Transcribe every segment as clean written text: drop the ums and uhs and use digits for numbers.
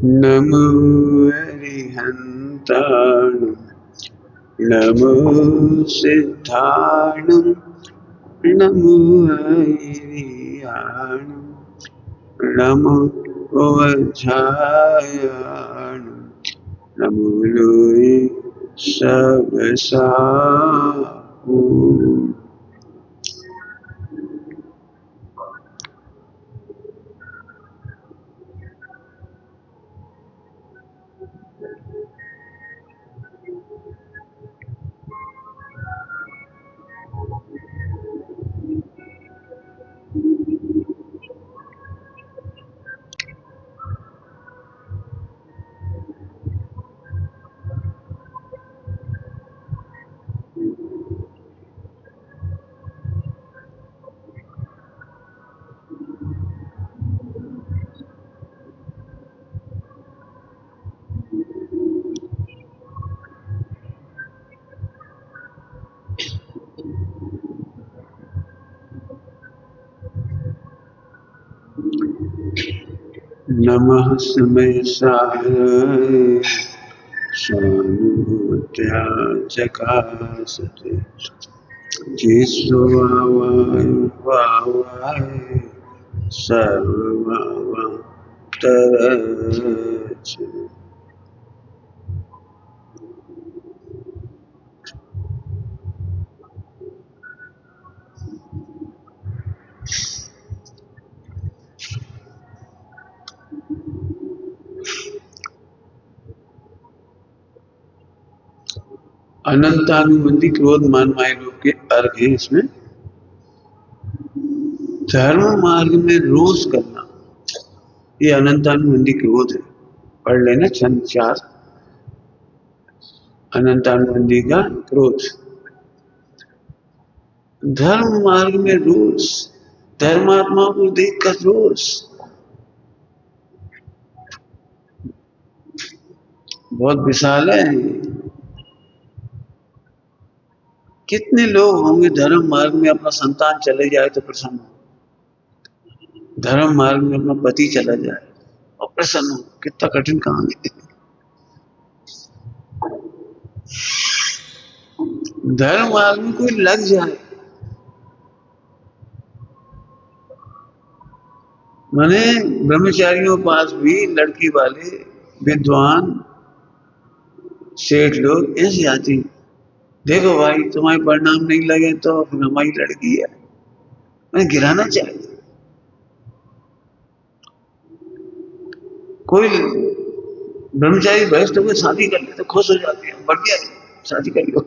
नमो अरिहन्ताणं नमो सिद्धाणं नमो ऐरियाणं नमो वज्रायाणं नमो लोये सबसाहु। नमः समयसाराय स्वानुत्याचकासते जिस्वावायुवावाय सर्ववावतरच। अनंतानुबंधी क्रोध मान माया लोग के अर्घ है इसमें। धर्म मार्ग में रोष करना ये अनंतानुबंधी क्रोध है। पढ़ लेना छंद 4 अनंतानुबंधी का क्रोध। धर्म मार्ग में रोष, धर्मात्मा को देखकर रोष, बहुत विशाल है। कितने लोग होंगे धर्म मार्ग में अपना संतान चले जाए तो प्रसन्न हो, धर्म मार्ग में अपना पति चला जाए और प्रसन्न हो। कितना कठिन काम है। धर्म मार्ग में कोई लग जाए, माने ब्रह्मचारियों पास भी लड़की वाले विद्वान सेठ लोग ऐसे आते हैं, देखो भाई तुम्हारे परिणाम नहीं लगे तो फिर हमारी लड़की है, मैंने गिराना चाहिए। कोई ब्रह्मचारी वरिष्ठ होकर शादी कर ले तो खुश हो जाते हैं, बढ़ गया शादी कर लो।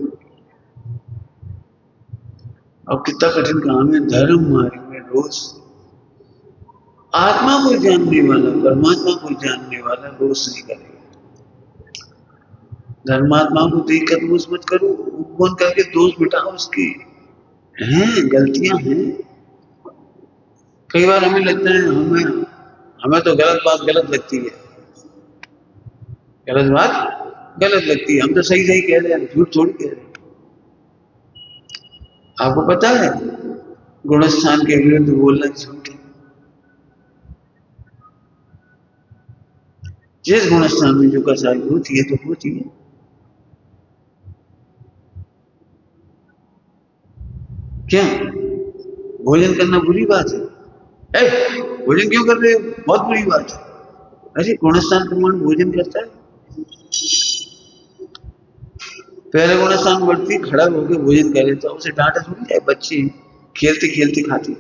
अब कितना कठिन काम है। धर्म मार्ग में रोष, आत्मा को जानने वाला, परमात्मा को जानने वाला रोष नहीं करेगा। धर्मात्मा को देखकर रोष मत करो, उपवन करके दोष मिटाओ उसकी। हैं गलतियां हैं। कई बार हमें लगता है हमें तो गलत बात गलत लगती है, गलत बात गलत लगती है, हम तो सही सही कह रहे हैं, झूठ थोड़ी कह रहे हैं। आपको पता है गुणस्थान के विरुद्ध बोलना झूठ है। जिस गुणस्थान में जो कसाई होती है तो होती है। क्या भोजन करना बुरी बात है? भोजन क्यों कर रहे हो? बहुत बुरी बात है। अरे गुणस्थान प्रमाण भोजन करता है। पहले गुणस्थान बढ़ती खड़ा होकर भोजन करे तो उसे डांटा थोड़ी जाए, बच्चे खेलते खेलते खाते।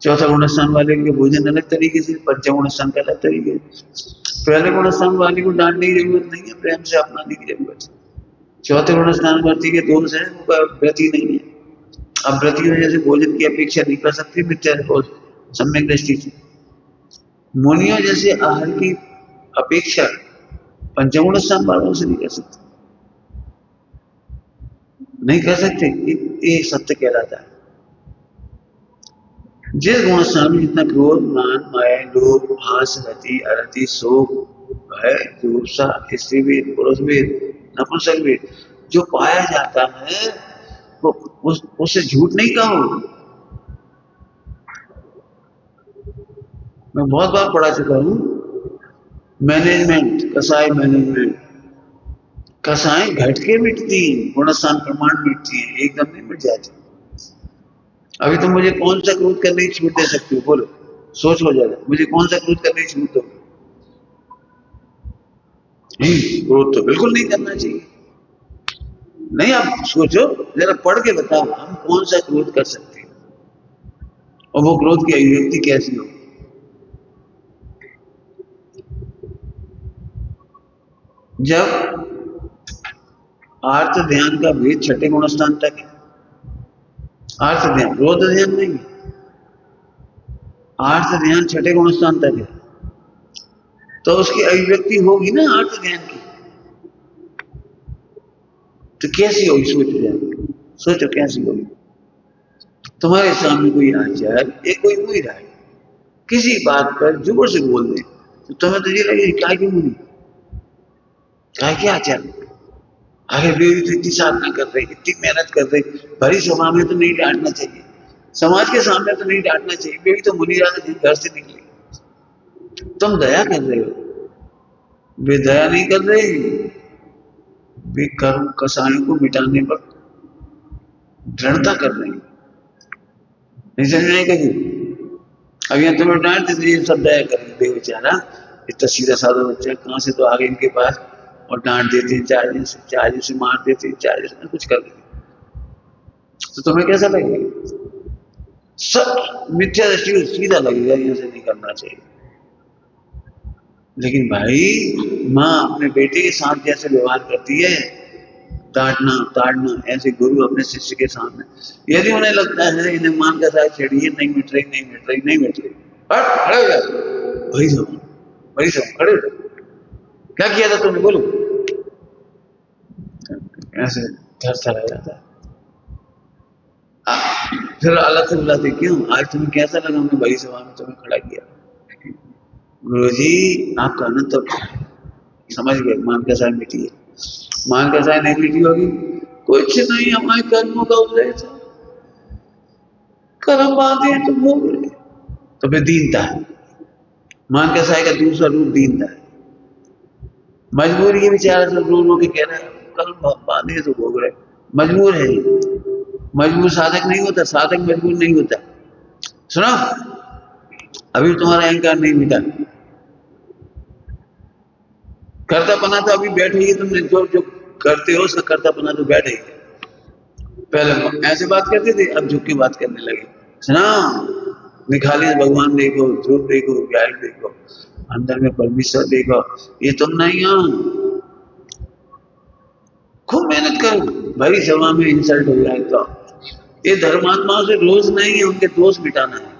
चौथा गुणस्थान वाले के भोजन अलग तरीके से, पंचम गुणस्थान का अलग तरीके से। पहले गुणस्थान वाले को डांटने की जरूरत नहीं है, प्रेम से अपनाने की जरूरत है। चौथे गुणस्थान वर्ती के दोष है, वो व्रती नहीं है। अब व्रती वजह से भोजन की अपेक्षा नहीं कर सकती मिथ्या सम्यक दृष्टि से। मुनियों जैसे आहार की अपेक्षा पंचगुण स्थान वालों से नहीं कर सकते, नहीं कर सकते। ये सत्य कहलाता है। जिस गुण स्थान में जितना क्रोध, मान, माया, लोभ, भास, रति, अरति, शोक, भय, जुगुप्सा, स्त्रीवेद, पुरुषवेद, नपुंसकवेद जो पाया जाता है वो उससे झूठ नहीं कहो। मैं बहुत बार पढ़ा चुका हूँ। मैनेजमेंट, कसाई मैनेजमेंट, कसाई घट के मिटती, गुणस्थान प्रमाण मिटती है, एकदम नहीं मिट जाती। अभी तुम मुझे कौन सा क्रोध करने की छूट दे सकते हो, बोलो, सोच हो जाएगा, मुझे कौन सा क्रोध करने की छूट दो? नहीं, क्रोध तो बिल्कुल नहीं करना चाहिए। नहीं, आप सोचो जरा, पढ़ के बताओ हम कौन सा क्रोध कर सकते हैं और वो क्रोध की अभिव्यक्ति कैसी हो। जब आर्त ध्यान का भेद छठे गुणस्थान तक है, आर्त ध्यान, क्रोध ध्यान नहीं, आर्त ध्यान छठे गुणस्थान तक है, तो उसकी अभिव्यक्ति होगी ना आर्त ध्यान की, तो कैसी होगी? सोचो जाए, सोचो कैसी होगी। तुम्हारे सामने कोई आचार्य, एक कोई मुनि रहा है, किसी बात पर जोर से बोल दे तो तुम्हें तो ये लगे क्या की मुनि, क्या क्या आचार्य, आगे भी तो इतनी साधना कर रहे, इतनी मेहनत कर रहे, भरी सभा में तो नहीं डांटना चाहिए, समाज के सामने तो नहीं डांटना चाहिए, बेबी तो मुनि राजा घर से निकले, तुम दया कर रहे हो। वे दया नहीं कर रहे, वे कर्म कसायों को मिटाने पर दृढ़ता कर रहे हैं। नहीं समझ नहीं कही, अब यहाँ तुम्हें डांट देते, ये सब दया करेंगे, बेचारा इतना सीधा साधा बच्चा कहाँ से तो आ गए इनके पास, और डांट देते हैं, चार्ज से मार देते हैं, चार्ज से कुछ कर देते, तो तुम्हें कैसा लगेगा? सब मिथ्या दृष्टि सीधा लगेगा, यहाँ से नहीं करना चाहिए। लेकिन भाई माँ अपने बेटे के साथ जैसे व्यवहार करती है, डांटना ताड़ना, ऐसे गुरु अपने शिष्य के सामने, यदि उन्हें लगता है इन्हें मान का साथ छेड़िए, नहीं मिट रही, नहीं मिट रही, नहीं मिट रही, हट, खड़े हो जाओ, वही सब खड़े हो जाओ, क्या किया था तुमने, बोलो, ऐसे थर आ जाता है। फिर अलग से बुलाते, क्यों आज तुम्हें कैसा लगा, हमने बड़ी सभा में तुम्हें खड़ा किया? गुरुजी आपका अनंत तो समझ गए, मान का साथ मिटी है, मान का साथ नहीं मिटी होगी, कुछ नहीं, हमारे कर्मों का उदय था, कर्म बांधे तो भोग रहे, तो फिर दीनता है, मान का साय का दूसरा रूप दीनता है, मजबूरी के बेचारा सब रो रो के कह रहा है, कर्म बांधे तो भोग रहे, मजबूर है, मजबूर साधक नहीं होता, साधक मजबूर नहीं होता। सुनो, अभी तुम्हारा अहंकार नहीं मिटा, कर्तापना तो अभी बैठे ही, तुमने जो जो करते हो उसका कर्तापना तो बैठे ही। पहले ऐसे बात करते थे, अब झुक के बात करने लगे। सुना, निखाली भगवान देखो, ध्रुव देखो, ज्ञान देखो, अंदर में परमेश्वर देखो, ये तुम नहीं हो। खूब मेहनत करो, भरी सभा में इंसल्ट हो जाए तो। ये धर्मात्माओं से रोज नहीं है, उनके दोष मिटाना है।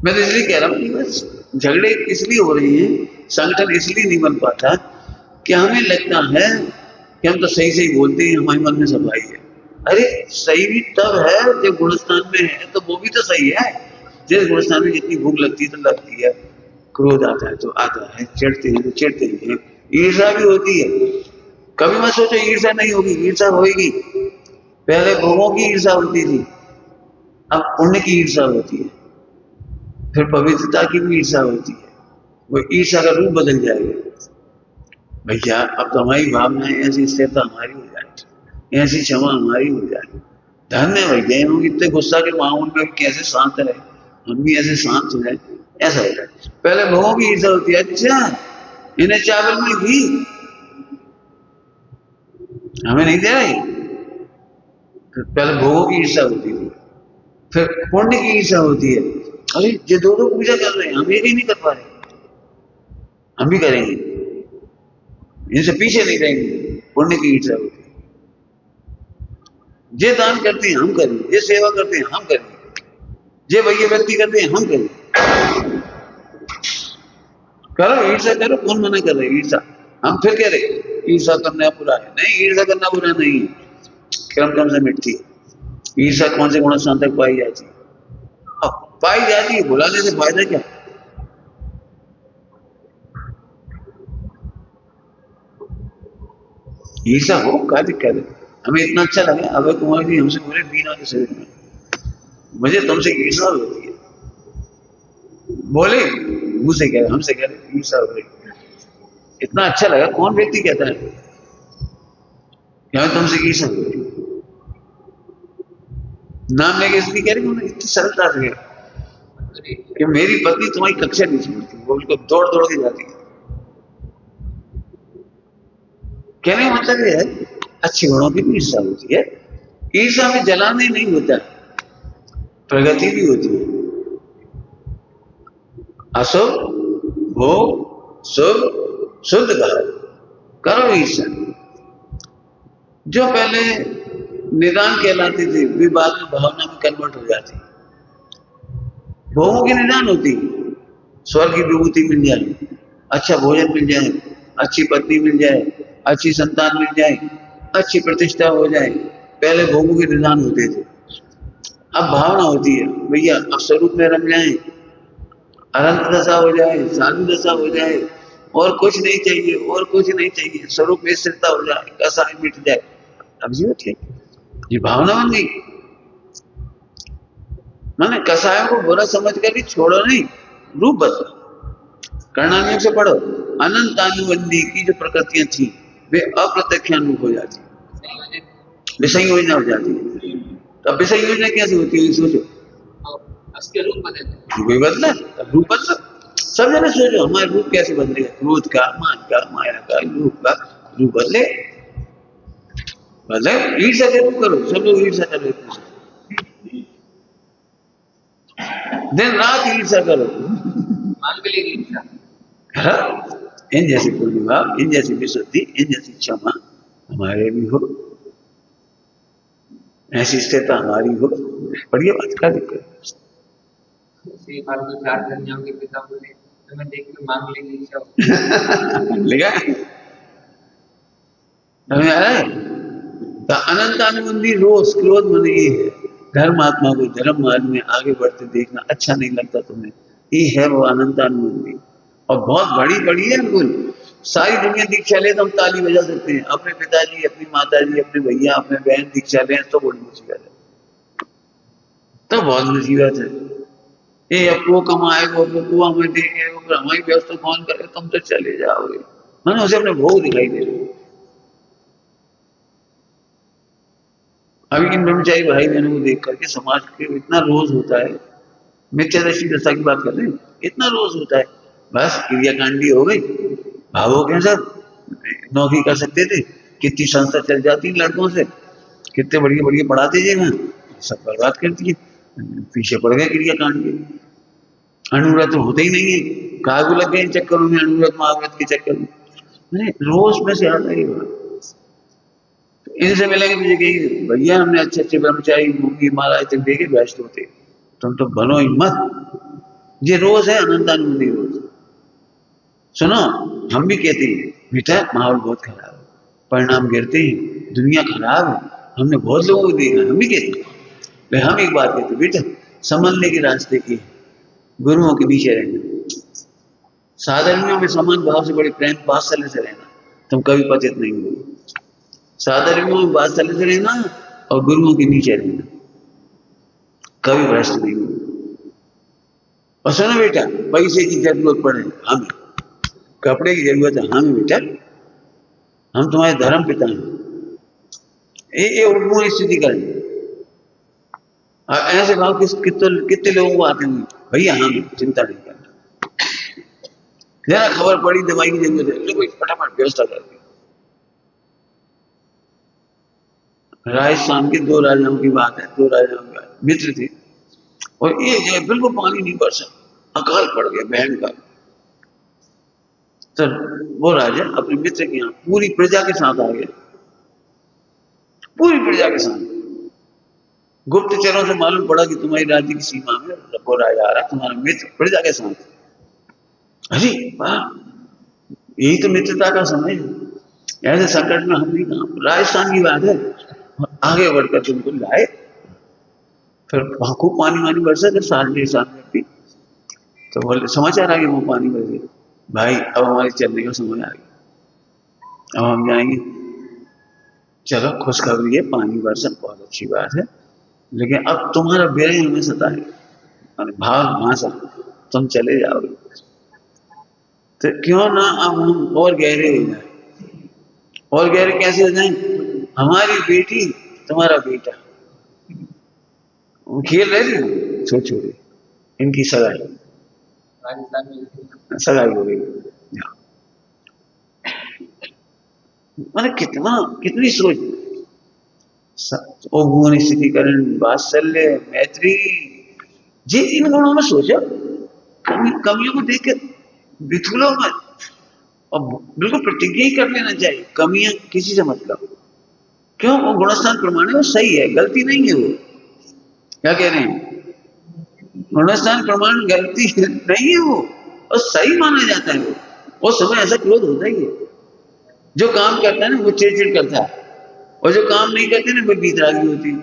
मैं तो इसलिए कह रहा हूँ कि बस झगड़े इसलिए हो रही हैं, संगठन इसलिए नहीं बन पाता कि हमें लगता है कि हम तो सही सही बोलते हैं, हमारे मन में सफाई है। अरे सही भी तब है जब गुणस्थान में है, तो वो भी तो सही है। जिस गुणस्थान में जितनी भूख लगती है तो लगती है, क्रोध आता है तो आता है, चिढ़ते हैं तो चिढ़ते हैं, ईर्षा भी होती है। कभी मत सोचो ईर्षा नहीं होगी, ईर्षा होगी। पहले भोगों की ईर्षा होती थी, अब पुण्य की ईर्षा होती है, फिर पवित्रता की भी ईर्षा होती है। वो ईर्षा का रूप बदल जाएगा। भैया अब तो हमारी भावनाएं ऐसी स्थिरता हमारी हो जाए, ऐसी क्षमा हमारी हो जाए। धन्य भैया हम इतने गुस्सा के माहौल में कैसे शांत रहे, हम भी ऐसे शांत हो जाए, ऐसा हो जाए। पहले भोगों की ईर्षा होती है, अच्छा इन्हें चावल में घी हमें नहीं दे रही, पहले भोगों की ईर्षा होती थी। फिर पुण्य की ईर्षा होती है, अरे ये दो पूजा कर रहे हैं, हम ये नहीं कर पा रहे, हम भी करेंगे, इनसे पीछे नहीं रहेंगे। पुण्य की ईर्षा होती है। ये दान करते हैं हम करेंगे, ये सेवा करते हैं हम करेंगे, ये भैया व्यक्ति करते हैं हम करेंगे। करो ईर्षा करो, कौन मना कर रहे हैं ईर्षा? हम फिर कह रहे ईर्षा करना बुरा है, नहीं ईर्षा करना बुरा नहीं है, क्रम क्रम से मिटती है। ईर्षा कौन से गुणस्थान तक पाई जाती है? पाई जाती है, बुलाने से फायदा क्या? ईर्षा हो, क्या दिक्कत है? हमें इतना अच्छा लगा अभय कुमार जी हमसे बोले बीना के शरीर में, मुझे तुमसे ईर्षा होती है। बोले मुंह से कह रहे, हमसे कह रहे ईर्षा हो रही। इतना अच्छा लगा। कौन व्यक्ति कहता है क्या तुमसे ईर्षा हो रही? नाम लेके इसलिए कह रही हूँ इतनी सरलता से कि मेरी पत्नी तुम्हारी कक्षा नहीं छोड़ती, वो बिल्कुल दौड़ दौड़ के जाती है। कहने का मतलब ये है अच्छे गुणों की भी ईर्षा होती है। ईर्षा में जलाने नहीं होता, प्रगति भी होती है। अशुभ भोग शुभ शुद्ध करो ईर्षा। जो पहले निदान कहलाती थी वे बाद में भावना में कन्वर्ट हो जाती। भोगों की निदान होती, स्वर्ग की विभूति मिल जाए, अच्छा भोजन मिल जाए, अच्छी पत्नी मिल जाए, अच्छी संतान मिल जाए, अच्छी प्रतिष्ठा हो जाए। पहले भोगों के निदान होते थे, अब भावना होती है भैया अब स्वरूप में रम जाए, अनंत दशा हो जाए, साधु दशा हो जाए, और कुछ नहीं चाहिए, और कुछ नहीं चाहिए, स्वरूप में स्थिरता हो जाए, कसाय मिट जाए। अब जीवन ठीक, ये भावना बन गई। मैंने कसायों को बुरा समझ कर भी छोड़ो नहीं, रूप बदलो। कर्णानुयोग से पढ़ो, अनंत अनुबंधी की जो प्रकृतियां थी वे अप्रत्यक्षानुरूप हो जाती, विषय योजना हो जाती है। तो विषय योजना कैसे होती है सोचो, उसके रूप बदले, रूप बदलो। सब जने सोचो हमारे रूप कैसे बदलेगा, क्रोध का, मान का, माया का, रूप का रूप बदले। मतलब ईर्षा जरूर करो, सब लोग ईर्षा कर रहे हैं, दिन रात ईर्षा करो, इन जैसी पूर्णिमा, इन जैसी विशुद्धि, इन जैसी क्षमा हमारे भी हो, ऐसी स्थिरता हमारी हो, बढ़िया बात, क्या दिक्कत? पिता बोले तो मैं देख के मांग लेगा तो अनंत अनुबंधी रोष क्रोध मन ये है। धर्मात्मा को धर्म मार्ग में आगे बढ़ते देखना अच्छा नहीं लगता तुम्हें, ये है वो अनंत अनुबंधी। और बहुत बड़ी बड़ी है, बिल्कुल सारी दुनिया दीक्षा ले तो हम ताली बजा सकते हैं, अपने पिताजी, अपनी माताजी, अपने भैया, अपने बहन दीक्षा लें तो बड़ी मुसीबत है, तो बहुत मुसीबत है। ये अब वो कमाएगा, वो हमें देंगे, वो हमारी व्यवस्था कौन करे, तुम तो चले जाओगे, मैंने उसे अपने भोग दिखाई दे रहे। अभी इन ब्रह्मचारी भाई बहनों को देख करके समाज के इतना रोज होता है, मिथ्यादर्शी दशा की बात कर रहे हैं, इतना रोज होता है, बस क्रियाकांडी हो गई, भावों के साथ नौकरी कर सकते थे, कितनी संस्था चल जाती लड़कों से, कितने बढ़िया बढ़िया पढ़ाते थे वहां, सब बर्बाद करती है, पीछे पड़ गए क्रियाकांड के। अनुव्रत होते ही नहीं है, कागू लग गए इन चक्करों में, अनुव्रत महाव्रत के चक्कर में। मैंने रोज में से आता ही बात, इनसे मिलेंगे मुझे कहेंगे भैया हमने अच्छे अच्छे ब्रह्मचारी मूंगी महाराज तक देखे व्यस्त होते, तुम तो बनो ही मत। ये रोज है अनंतानुबंधी रोज। सुनो हम भी कहते हैं बेटा माहौल बहुत खराब है, परिणाम गिरते हैं, दुनिया खराब है, हमने बहुत लोगों को देखा, हम भी कहते हैं। हम एक बात कहते बेटा संभलने के रास्ते की गुरुओं के नीचे रहना, साधर्मियों में समान भाव से बड़े प्रेम वात्सल्य से रहना, तुम कभी पतित नहीं होगे। साधर्मियों में वात्सल्य से रहना और गुरुओं के नीचे रहना, कभी भ्रष्ट नहीं होगा। और सुनो बेटा पैसे की जरूरत पड़े हमें, कपड़े की जरूरत है हमें बेटा, हम तुम्हारे धर्म पिता हैं, ये उर्दू स्थिति करें। ऐसे भाव कितने लोगों को आते हैं भैया हम चिंता नहीं करना, जरा खबर पड़ी दवाई की जरूरत है, लो फटाफट व्यवस्था कर दी। राजस्थान के दो राजाओं की बात है, दो राजाओं का मित्र थे, और एक जगह बिल्कुल पानी नहीं बरसा, अकाल पड़ गया भयंकर। तो वो राजा अपने मित्र के यहाँ पूरी प्रजा के साथ आ गया, पूरी प्रजा के साथ। गुप्तचरों से मालूम पड़ा कि तुम्हारी राज्य की सीमा में वो राजा आ रहा, तुम्हारा मित्र प्रजा के साथ। अरे वाह, यही तो मित्रता का समय है, ऐसे संकट में हम नहीं काम, राजस्थान की बात है, आगे बढ़कर तुमको लाए। फिर वहां खूब पानी वानी बरसा, फिर साल डेढ़ साल में भी तो बोले समाचार आ गया वो पानी बरसे, भाई अब हमारे चलने का समय आ गया, अब हम जाएंगे। चलो खुशखबरी है, पानी बरसा बहुत अच्छी बात है, लेकिन अब तुम्हारा व्यय हमें सताए, भाव भाषा तुम चले जाओगे। तो क्यों ना अब हम और गहरे हो जाए। और गहरे कैसे हो जाए? हमारी बेटी तुम्हारा बेटा, वो खेल रहे थे छोटे छोटे, इनकी सगाई सगाई हो गई। मैंने कितना कितनी सोच, ओ भुवन स्थितिकरण, वात्सल्य, मैत्री, जी इन गुणों में सोचो। कमियों को देख के बिथुलो मत, और बिल्कुल प्रतिज्ञा ही कर लेना चाहिए, कमियां किसी से मत करो। क्यों? वो गुणस्थान प्रमाण है, वो सही है, गलती नहीं है वो। क्या कह रहे हैं? गुणस्थान प्रमाण गलती नहीं है वो, और सही माना जाता है वो। उस समय ऐसा क्रोध होता ही है। जो काम करता है ना वो चिड़चिड़ करता है, और जो काम नहीं करते ना वो बीतरागी होती है।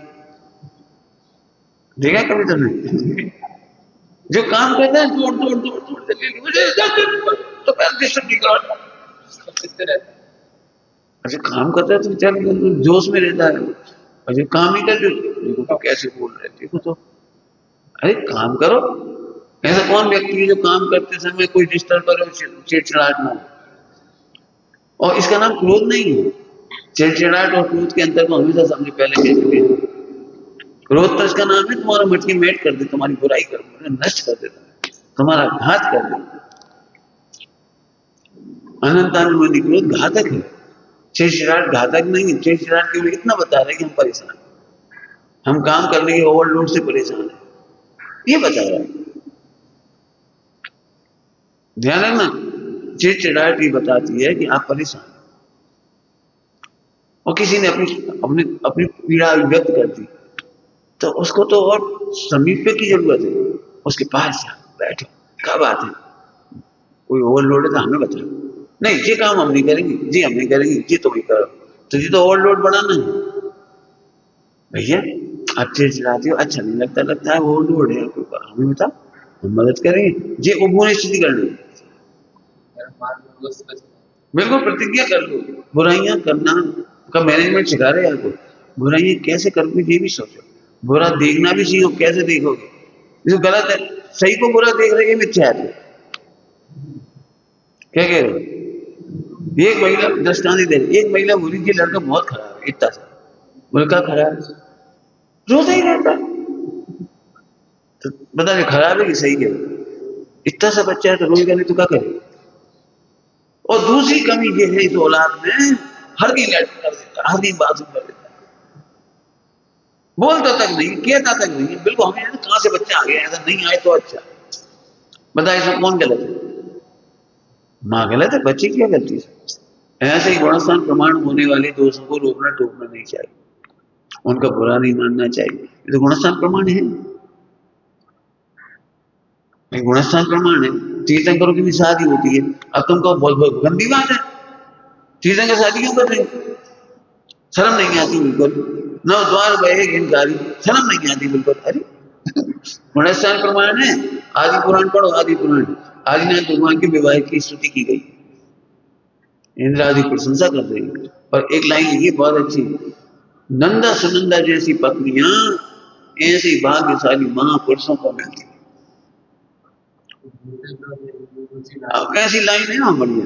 देखा कभी तुमने? जो काम करता है तोड़ तोड़ तोड़ तोड़ देते, मुझे तो पैर डिस्टर्ब नहीं कर, अच्छा काम करता है तो चल जोश में रहता है, और जो काम नहीं करते देखो तो कैसे बोल रहे हैं, देखो तो। अरे काम करो। ऐसा कौन व्यक्ति है जो काम करते समय कोई डिस्टर्ब करे, चिड़चिड़ाहट ना हो? और इसका नाम क्रोध नहीं है। चिड़चिड़ाहट और क्रोध के अंतर को हमेशा समझे, पहले कह चुके हैं। क्रोध तो इसका नाम है तुम्हारा मटकी मेट कर दे, तुम्हारी बुराई कर दे, नष्ट कर देता, तुम्हारा घात कर दे। अनंतानुमति क्रोध घातक है, चिड़चिड़ाहट घातक नहीं है। चिड़चिड़ाहट केवल इतना बता रहा है कि हम परेशान हैं, हम काम करने के ओवरलोड से परेशान हैं, ये बता रहा है। ध्यान रखना, चिड़चिड़ाहट ये बताती है कि आप परेशान, और किसी ने अपनी अपनी अपनी पीड़ा व्यक्त कर दी, तो उसको तो और समीप की जरूरत है, उसके पास बैठो, क्या बात है, कोई ओवरलोड है तो हमें बताओ, नहीं ये काम हम नहीं करेंगे, जी हम नहीं करेंगे, जी तुम ही करो, तो जी तो ओवरलोड बढ़ाना है भैया। आप चिड़चिड़ाते हो, अच्छा नहीं लगता, लगता है ओवरलोड है, हमें बताओ, हम मदद करेंगे, जी उपगुण स्थिति कर लो, बिल्कुल प्रतिज्ञा कर लो। बुराइयां करना का मैनेजमेंट सिखा रहे हैं आपको, बुराइयां कैसे करोगे ये भी सोचो, बुरा देखना भी सीखो, कैसे देखोगे, जो गलत है, सही को बुरा देख रहे हैं मिथ्या है। क्या कह रहे हो? एक महिला दृष्टांत दे रही, एक महिला बोली कि लड़का बहुत खराब है, इतना सा लड़का खराब है, रोता ही रहता है, तो बता दे खराब है कि सही है? इतना सा बच्चा है तो रोएगा नहीं तो क्या करे? और दूसरी कमी ये है इस औलाद में, हर दिन लैट्रिन कर देता है, हर दिन बाथरूम कर देता है, बोलता तक नहीं, कहता तक नहीं, बिल्कुल हमें कहां से बच्चा आ गया, ऐसा नहीं आए तो अच्छा। बताइए इसमें कौन गलत है? माँ गलत है, बच्चे की क्या गलती है? ऐसे ही गुणस्थान प्रमाण होने वाले दोषों को रोकना टोकना नहीं चाहिए, उनका बुरा नहीं मानना चाहिए, ये तो गुणस्थान प्रमाण है, ये गुणस्थान प्रमाण है। तीर्थंकरों की भी शादी होती है, अब तुम कहो बहुत बहुत गंदी बात है, तीर्थंकर शादी क्यों कर रहे हैं? शर्म नहीं आती बिल्कुल, नव द्वार बहे गिनकारी, शर्म नहीं आती बिल्कुल। अरे गुणस्थान प्रमाण है, आदि पुराण पढ़ो, आदि पुराण, आदिनाथ भगवान के विवाह की स्तुति की गई, इंद्र आदि प्रशंसा कर रही है। और एक लाइन ये बहुत अच्छी, नंदा सुनंदा जैसी पत्नियां ऐसी भाग्यशाली महापुरुषों को मिलती। अब ऐसी लाइन है ना बढ़िया,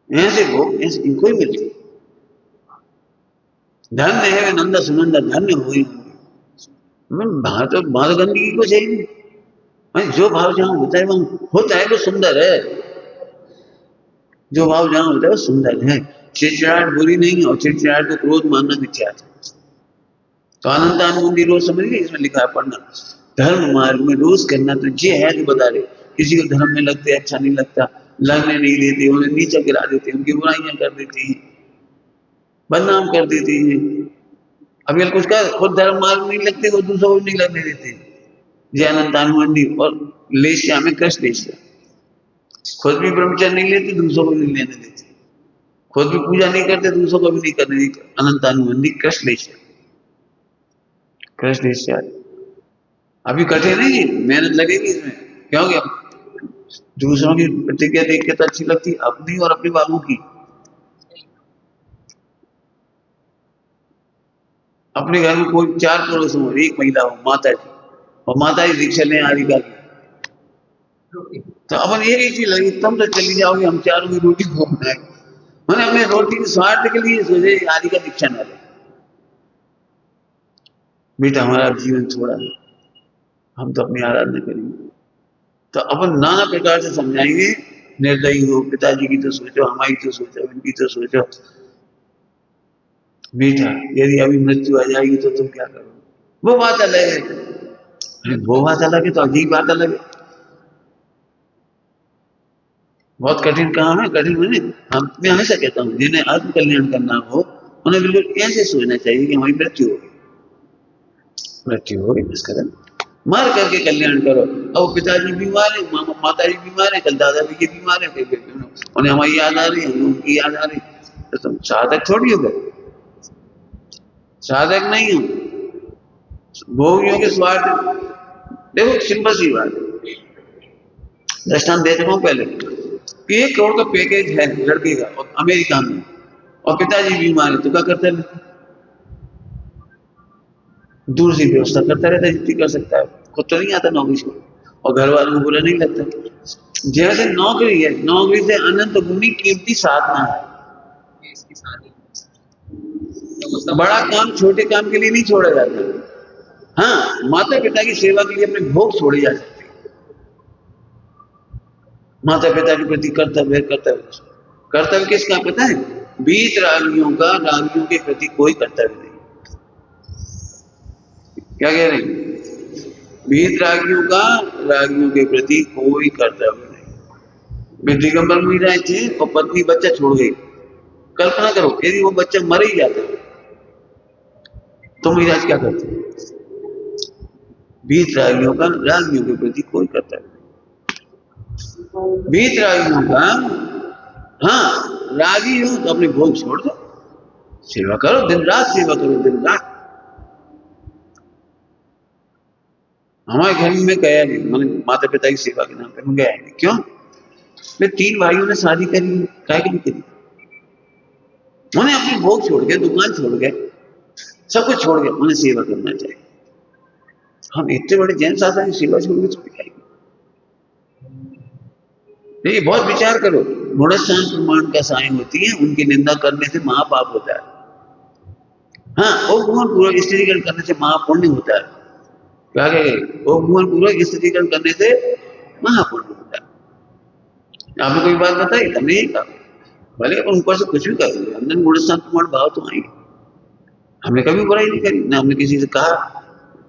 ऐसे वो ऐसे इनको ही मिलती। धन्य है नंदा सुनंदा, धन्य हुई। भात गंदगी को चाहिए, जो भाव जहां होता है वहां होता है, वो सुंदर है, जो भाव जहां होता है वो सुंदर है। चिड़चिड़ाहट बुरी नहीं है, और चिड़चिड़ाहट को क्रोध मानना मिथ्या है। तो आनंदानुबंधी रोज समझ गए, इसमें लिखा है पढ़ना, धर्म मार्ग में रोज करना, तो ये है जो बता रहे, किसी को धर्म में लगते अच्छा नहीं लगता, लगने नहीं देते, उन्हें नीचा गिरा देते, उनकी बुराइयां कर देती हैं, बदनाम कर देती हैं। अभी कुछ का खुद धर्म मार्ग नहीं लगते, वो दूसरों को नहीं लगने देते। जय अनंतानुबंधी और लेस्या में कृष्ण लेस्या, खुद भी ब्रह्मचर्य नहीं लेते, दूसरों को भी नहीं लेने देते, खुद भी पूजा नहीं करते, दूसरों को भी नहीं करने देते। अनंतानुबंधी कृष्ण लेस्या, कृष्ण लेस्या। अभी कठिन नहीं है, मेहनत लगेगी इसमें, क्योंकि दूसरों की प्रतिक्रिया देख के तो अच्छी लगती, अपनी और अपने बाबू की। अपने घर में कोई चार पड़ोस हो, एक महिला हो माता जी, और माता जी दीक्षा लें आदि का, तो अपन एक ही चीज लगी, तुम तो चली जाओगे, हम चारों की रोटी को बनाएंगे। मैंने अपने रोटी के स्वार्थ के लिए सोचे आदि का दीक्षा न ले। बेटा हमारा जीवन थोड़ा है, हम तो अपनी आराधना करेंगे। तो अपन नाना प्रकार से समझाएंगे, निर्दयी हो, पिताजी की तो सोचो, हमारी तो सोचो, इनकी तो सोचो। बेटा यदि अभी मृत्यु आ जाएगी तो तुम क्या करोगे? वो बात अलग है। वो बात अलग है तो अजीब बात अलग है। बहुत कठिन काम है। कठिन मैंने मैं हमेशा कहता हूँ, जिन्हें आत्म कल्याण करना हो उन्हें बिल्कुल ऐसे सोचना चाहिए कि हमारी मृत्यु होगी, मृत्यु होगी, बस करें मर करके कल्याण करो। अब पिताजी बीमार है, माता जी बीमार है, कल दादाजी के बीमार है, उन्हें हमारी याद आ रही है, उनकी याद आ रही है, तो तुम साधक थोड़ी हो गए, साधक नहीं हो, भोगियों के स्वार्थ। देखो सिंपल सी बात है, दृष्टांत दे चुका हूं पहले कि 1 करोड़ का पैकेज है लड़के का और अमेरिका में, और पिताजी बीमार है, तो क्या करता है? दूर से व्यवस्था करता रहता है जितनी कर सकता है। खुद तो नहीं आता नौकरी से, और घर वालों को बुरा नहीं लगता। जैसे नौकरी है, नौकरी से अनंत गुनी कीमती साधना है। बड़ा काम छोटे काम के लिए नहीं छोड़ा जाता। हाँ, माता पिता की सेवा के लिए अपने भोग छोड़े जा सकते हैं। माता पिता के प्रति कर्तव्य, कर्तव्य कर्तव्य किसका पता है? बीत रागियों का रागियों के प्रति कोई कर्तव्य नहीं। क्या कह रहे हैं? बीत रागियों का रागियों के प्रति कोई कर्तव्य नहीं। वे दिगंबर मीरा थे और पत्नी बच्चा छोड़ गई। कल्पना करो यदि वो बच्चा मर ही जाता तो मीराज क्या करते? बीत रागियों का रागियों के प्रति कोई कर्तव्य नहीं। बीत रागियों का, हाँ रागी हो तो अपने भोग छोड़ दो, सेवा करो, दिन रात सेवा करो, दिन रात। हमारे घर में गया नहीं, मैंने माता पिता की सेवा के नाम पे मैं गया नहीं। क्यों? मैं 3 भाइयों ने शादी करी, क्या नहीं करी? उन्हें अपने भोग छोड़ के, दुकान छोड़ के, सब कुछ छोड़ के उन्हें सेवा करना चाहिए। हम इतने बड़े जैन शासन की सेवा छोड़ के थोड़ी खाएंगे। देखिए बहुत विचार करो, गुणस्थान प्रमाण का साई होती है, उनकी निंदा करने से महापाप होता है। हाँ, उपगुण पूर्वक स्त्रीकरण करने से महापुण्य होता है। क्या कहेंगे? उपगुण पूर्वक स्त्रीकरण करने से महापुण्य होता है। आपने कोई बात बताई? हमने यही कहा, भले अपन ऊपर से कुछ भी कर रहे, अंदर गुणस्थान प्रमाण भाव तो आएंगे। हमने कभी बुराई नहीं करी, ना हमने किसी से कहा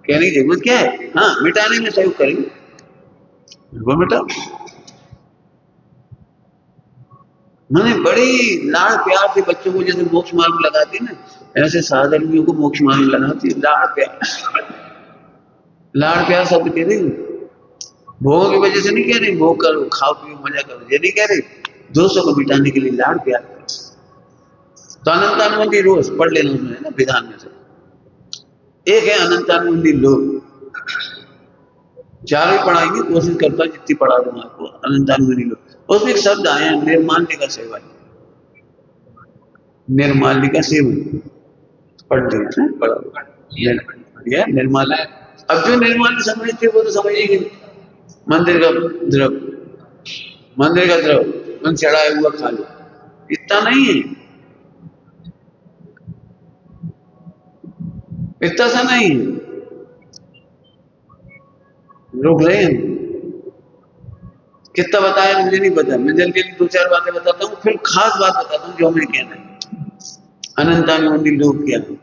कहने की जरूरत क्या है। हाँ, मिटाने में सहयोग करेंगे, वो मिटाओ। मैंने बड़ी लाड़ प्यार से बच्चों को जैसे मोक्ष मार्ग लगाती है ना, ऐसे साधर्मियों को मोक्ष मार्ग लगाती है। लाड़ प्यार, लाड़ प्यार शब्द कह रही, भोगों की वजह से नहीं कह रही भोग करो, खाओ पियो, मजा करो, ये नहीं कह रही। दोषों को मिटाने के लिए लाड़ प्यार करो। तो अनंतानुबंधी रोज पढ़ लेना उसमें ना, विधान में से एक है अनंतानुबंधी लोग। चारों ही पढ़ाएंगे, कोशिश करता जितनी पढ़ा दूंगा आपको। अनंतानुबंधी लोग, उसमें एक शब्द आया निर्माल्य का सेवन, निर्माल्य का सेवन पढ़ लिया, पढ़ा निर्माल्य। अब जो निर्माल्य समझते वो तो समझेंगे मंदिर का द्रव, मंदिर का द्रव मन चढ़ाया हुआ खा लो, इतना नहीं है, इतना सा नहीं है। रोक रहे हैं कितना बताया मुझे नहीं पता, मैं जल्दी जल्दी 2-4 बातें बताता हूँ, फिर खास बात बताता हूँ जो हमें कहना है। अनंतानुबंधी लोग क्या है?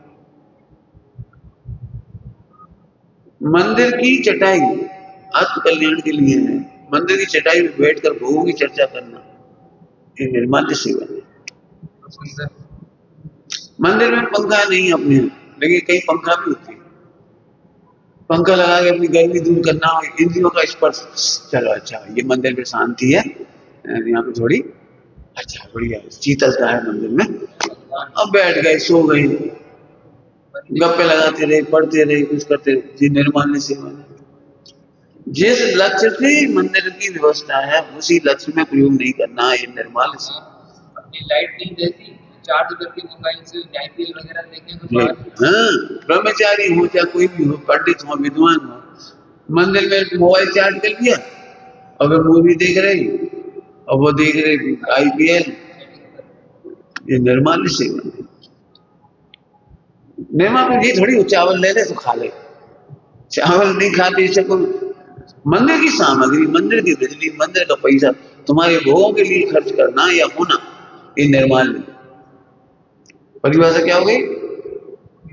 मंदिर की चटाई आत्म कल्याण के लिए है। मंदिर की चटाई में बैठकर भोगों की चर्चा करना ये निर्माल्य सेवन है। मंदिर में पंखा नहीं अपने, लेकिन कई पंखा भी होती है, पंखा लगा के अपनी गर्मी दूर करना, इंद्रियों का स्पर्श। चलो अच्छा, ये मंदिर में शांति है, यहाँ पे थोड़ी अच्छा बढ़िया शीतलता है मंदिर में, अब बैठ गए, सो गए, गप्पे लगाते रहे, पढ़ते रहे, कुछ करते रहे, ये निर्माल्य सेवन है। जिस लक्ष्य से मंदिर की व्यवस्था है उसी लक्ष्य में प्रयोग नहीं करना, ये निर्माल्य सेवन। अपनी लाइट नहीं रहती, चार्ज करके मोबाइल से आईपीएल वगैरह देखें तो हाँ, ब्रह्मचारी हो चाहे कोई भी हो, पंडित हो, विद्वान हो, मंदिर में मोबाइल चार्ज कर लिया अगर मूवी देख रही और वो देख रही IPL, ये निर्माल्य सेवन है। निर्माल्य ये थोड़ी चावल ले ले तो खा ले, चावल नहीं खाते इसे कोई। मंदिर की सामग्री, मंदिर की बिजली, मंदिर का पैसा तुम्हारे भोगों के लिए खर्च करना या होना, ये निर्माल्य। परिभाषा क्या हो गई?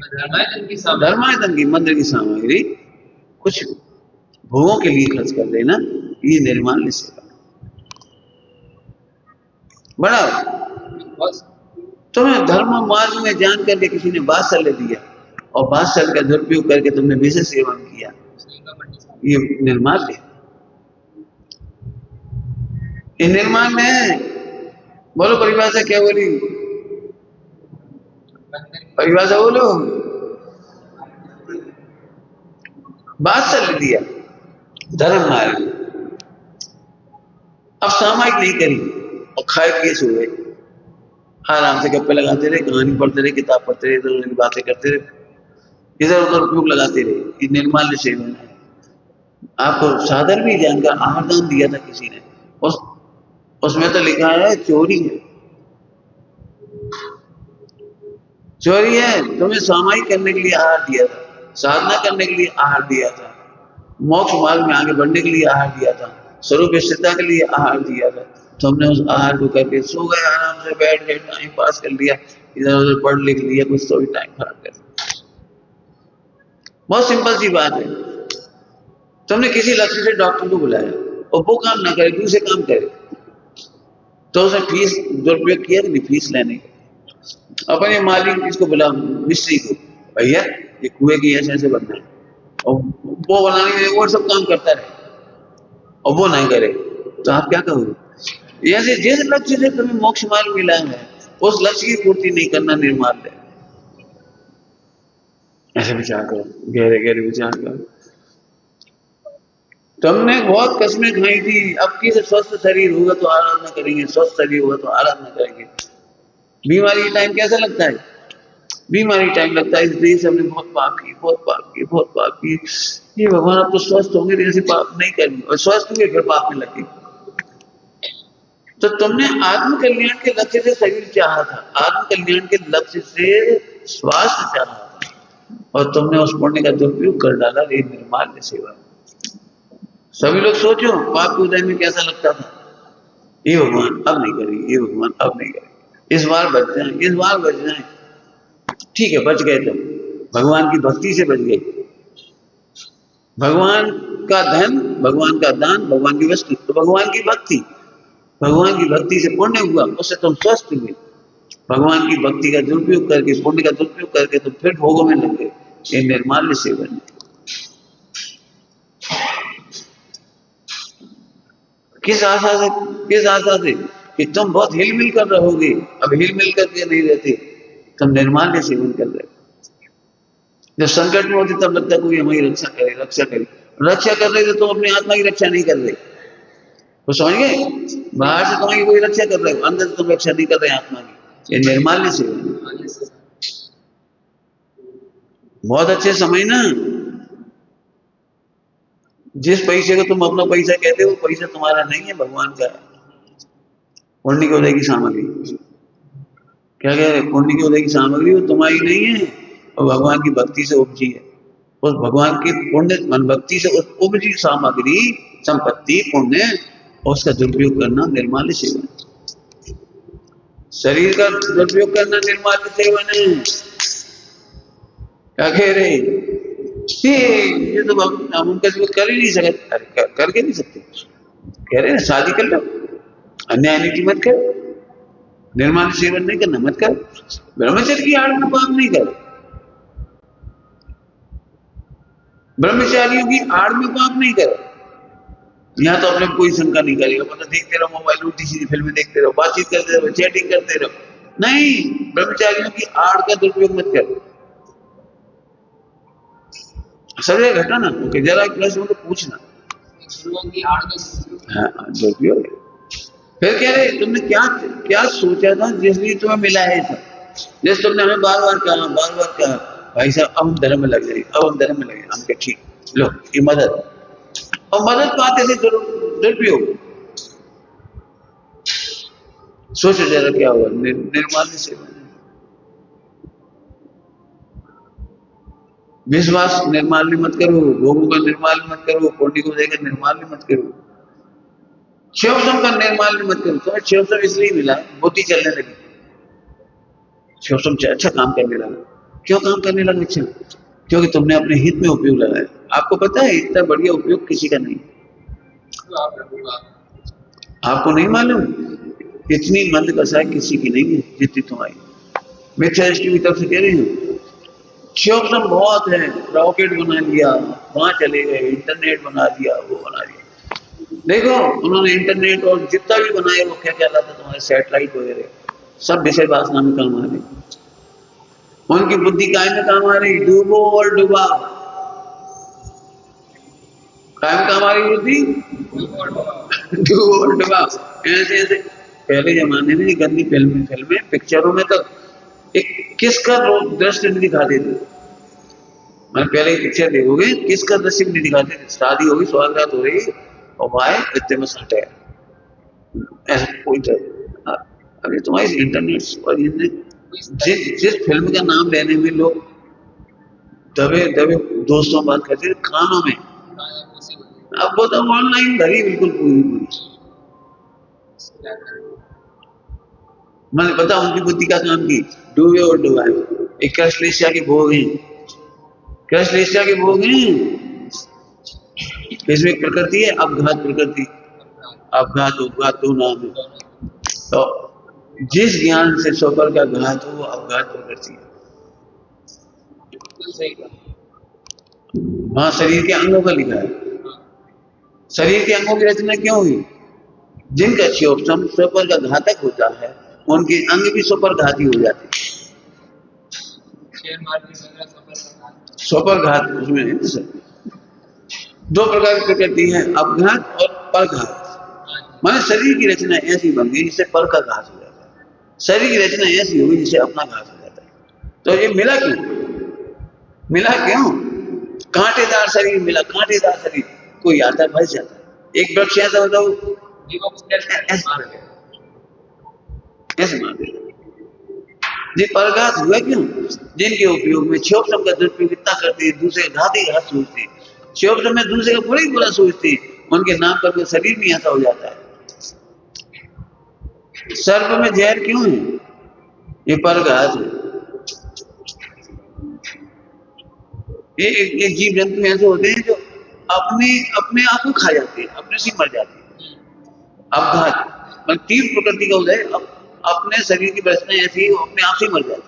धर्मायतन की मंदिर की सामग्री कुछ भोगों के लिए खर्च कर देना, ये निर्माल्य सेवा। बड़ा तुम्हें धर्म मार्ग में जान करके किसी ने वात्सल्य दिया और वात्सल्य का दुरुपयोग करके तुमने विषय सेवन किया, ये निर्माल्य है। ये निर्माल्य है। बोलो परिभाषा क्या बोली? परिभाषा बोलो। वात्सल्य दिया, धर्म मार्ग, अब सामायिक नहीं करी और खाए पिए सो गए, आराम से गप्पे लगाते रहे, कहानी पढ़ते रहे, किताब पढ़ते रहे, इधर उधर की बातें करते रहे, इधर उधर उपयोग लगाते रहे, ये निर्माल्य सेवन है। आपको साधन भी ज्ञान का आहारदान दिया था किसी ने, उसमें तो लिखा है चोरी है, चोरी है। तुम्हें सामायिक करने के लिए आहार दिया था, साधना करने के लिए आहार दिया था, मोक्ष मार्ग में आगे बढ़ने के लिए आहार दिया था, स्वरूप स्थिरता के लिए आहार दिया था। तुमने उस आहार को करके सो गए, आराम से बैठ गए, टाइम पास कर लिया, इधर उधर पढ़ लिख लिया, कुछ तो भी टाइम खराब कर लिया। बहुत सिंपल सी बात है। तुमने किसी लक्ष्य से डॉक्टर को बुलाया और वो काम ना करे, दूसरे काम करे, तो उसने फीस दुरुपयोग किया कि नहीं? फीस लेने का अपने मालिक इसको बुला, मिस्त्री को, भैया ये कुएं की ऐसे बनना है, और वो बनाने के लिए वो सब काम करता रहे और वो नहीं करे, तो आप क्या कहोगे? ऐसे जिस लक्ष्य से तुम्हें मोक्ष मार्ग मिला है उस लक्ष्य की पूर्ति नहीं करना निर्माल्य है। ऐसे विचार करो, गहरे गहरे विचार करो। तुमने बहुत कस्में खाई थी, अब की से स्वस्थ शरीर होगा तो आराधना करेंगे, स्वस्थ शरीर होगा तो आराधना करेंगे। बीमारी के टाइम कैसा लगता है? बीमारी टाइम लगता है इसलिए हमने बहुत पाप की, बहुत पाप की, बहुत पाप की, ये भगवान अब तो स्वस्थ होंगे तो ऐसे पाप नहीं करेंगे, और स्वस्थ हुए फिर पाप में लगे। तो तुमने आत्म कल्याण के लक्ष्य से शरीर चाहा था, आत्म कल्याण के लक्ष्य से स्वास्थ्य चाहा था, और तुमने उस पुण्य का दुरुपयोग कर डाला, ये निर्माल्य सेवा। सभी लोग सोचो पाप के उदय में कैसा लगता था, ये भगवान अब नहीं करेंगे, ये भगवान अब नहीं करेंगे, इस बार बच जाए, इस बार बच जाए। ठीक है, बच गए, तुम भगवान की भक्ति से बच गए। भगवान का धन, भगवान का दान, भगवान की वस्तु, तो भगवान की भक्ति, भगवान की भक्ति से पुण्य हुआ, उससे तुम स्वस्थ हुए। भगवान की भक्ति का दुरुपयोग करके, पुण्य का दुरुपयोग करके तुम फिर भोगों में लग गए, ये निर्माल्य सेवन है। किस आशा से कि तुम बहुत हिलमिल कर रहोगे, अब हिलमिल करके नहीं रहते, तुम निर्माल्य सेवन कर रहे हो। जब संकट में होते तब लगता है कोई हमारी रक्षा करे, रक्षा करे, रक्षा कर रहे थे तुम अपनी आत्मा की रक्षा नहीं कर रहे, तो समझ गए? बाहर से तुम्हारी कोई रक्षा कर रहे हो, अंदर से तुम रक्षा नहीं कर रहे आत्मा की, ये निर्माल्य सेवन। बहुत अच्छे समय ना, जिस पैसे को तुम अपना पैसा कहते हो वो पैसा तुम्हारा नहीं है, भगवान का है। पुण्य के उदय की सामग्री, क्या कह रहे? पुण्य के उदय की सामग्री वो तुम्हारी नहीं है, और भगवान की भक्ति से उपजी है। उस भगवान की पुण्य मन भक्ति से उपजी सामग्री, संपत्ति, पुण्य, उसका दुरुपयोग करना निर्माल्य सेवन। शरीर का दुरुपयोग करना निर्माल्य सेवन है। क्या कह रहे? ये तो हम उनका कर ही नहीं सकते, करके नहीं सकते। कह रहे हैं शादी कर लो, अन्याय नीति मत करो, निर्माल्य सेवन नहीं करना, मत करो, ब्रह्मचर्य की आड़ में पाप नहीं करो, ब्रह्मचारियों की आड़ में पाप नहीं करो। यहाँ तो अपने कोई शंका नहीं करेगा, मतलब देखते रहो मोबाइल, उल्टी सीधी फिल्में देखते रहो, बातचीत करते रहो, चैटिंग करते रहो, नहीं, ब्रह्मचारियों की आड़ का दुरुपयोग मत करो। सजा घटा ना, ओके, जरा प्रश्न तो पूछना। हाँ, दुरुपयोग है। फिर कह रहे तुमने क्या क्या सोचा था जिसलिए तुम्हें मिला है सब? जैसे तुमने हमें बार बार कहा भाई साहब अब हम धर्म में लग जाएंगे, अब हम धर्म में लगे, हम कहे ठीक लो ये मदद, और मदद पाते थे दुरुपयोग। सोचो जरा क्या हुआ निर्माल्य सेवन। विश्वास निर्माल्य मत करो, भोगों का निर्माल्य मत करो, पुण्य को देकर निर्माल्य मत करो, शिवसम का निर्माल्य मत करो। तुम्हें शिवसम इसलिए मिला, बुद्धि चलने लगी, शिवसम से अच्छा काम करने लगा। क्यों काम करने लगा अच्छा? क्योंकि तुमने अपने हित में उपयोग लगाया। आपको पता है इतना बढ़िया उपयोग किसी का नहीं, आपको नहीं मालूम? इतनी मंद कसाई किसी की नहीं है जितनी तुम्हारी। मिथ्या दृष्टि की तरफ से कह रही हूँ। शिवसम बहुत है, रॉकेट बना लिया, वहां चले गए, इंटरनेट बना दिया, वो बना दिया। देखो उन्होंने इंटरनेट और जितना भी बनाया वो क्या कहलाता तुम्हारे सैटेलाइट वगैरह, सब विषय वासना में काम आ रही। उनकी बुद्धि काय में काम आ रही? डूबो और डुबा। काय में काम आ रही बुद्धि? डूबो और डुबा। ऐसे ऐसे पहले जमाने में गंदी फिल्में पिक्चरों में तो एक किसका दृश्य नहीं दिखाते थे। मैं पहले पिक्चर देखोगे किसका दृश्य नहीं दिखाते थे। शादी होगी, स्वागत हो रही और भाई इतने में सट है, ऐसा कोई तो अभी तुम्हारी इंटरनेट और जिस फिल्म का नाम लेने में लोग दबे दबे दोस्तों बात करते थे कानों में, अब वो तो ऑनलाइन घड़ी बिल्कुल पूरी पूरी। मैंने पता उनकी बुद्धि का काम की, डूबे और डुबाए। एक कृष्णेशिया के भोग हैं, कृष्णेशिया के भोग हैं। इसमें प्रकृति है, अपघात प्रकृति, अपघात उपघात दो नाम है। तो जिस ज्ञान से स्वपर का घात हो वो अपघात प्रकृति है। वहां शरीर के अंगों का लिखा है। शरीर के अंगों की रचना क्यों हुई? जिनका शिवसम स्वपर का घातक होता है उनके अंग भी स्वपर घाती हो जाते हैं। स्वपर घात उसमें है सर। दो प्रकार की प्रकृति है, अपघात और परघात। माने शरीर की रचना ऐसी बन गई जिससे पर का घात हो जाता है, शरीर की रचना ऐसी होगी जिससे अपना घात हो जाता है। तो ये मिला क्यों? मिला क्यों? कांटेदार शरीर मिला, कांटेदार शरीर। कोई आता है फंस जाता है। एक वृक्ष ऐसा होता है ऐसे मार देगा। ये परघात हुआ क्यों? जिनके उपयोग में शिवसम का दुरुपयोग इतना करते हैं, दूसरे घाती घात सोचते हैं, शिवसम में दूसरे का बुरा ही बुरा सोचते हैं, उनके नाम पर कोई शरीर नहीं ऐसा हो जाता है। सर्प में जहर क्यों है? ये परघात है। ये एक जीव जंतु ऐसे होते हैं जो अपने आप को खा जाते हैं, अपने से मर जाते हैं। अपघात मतलब तीव्र प्रकृति का होता है, अपने शरीर की रचना ऐसी है अपने आप से मर जाती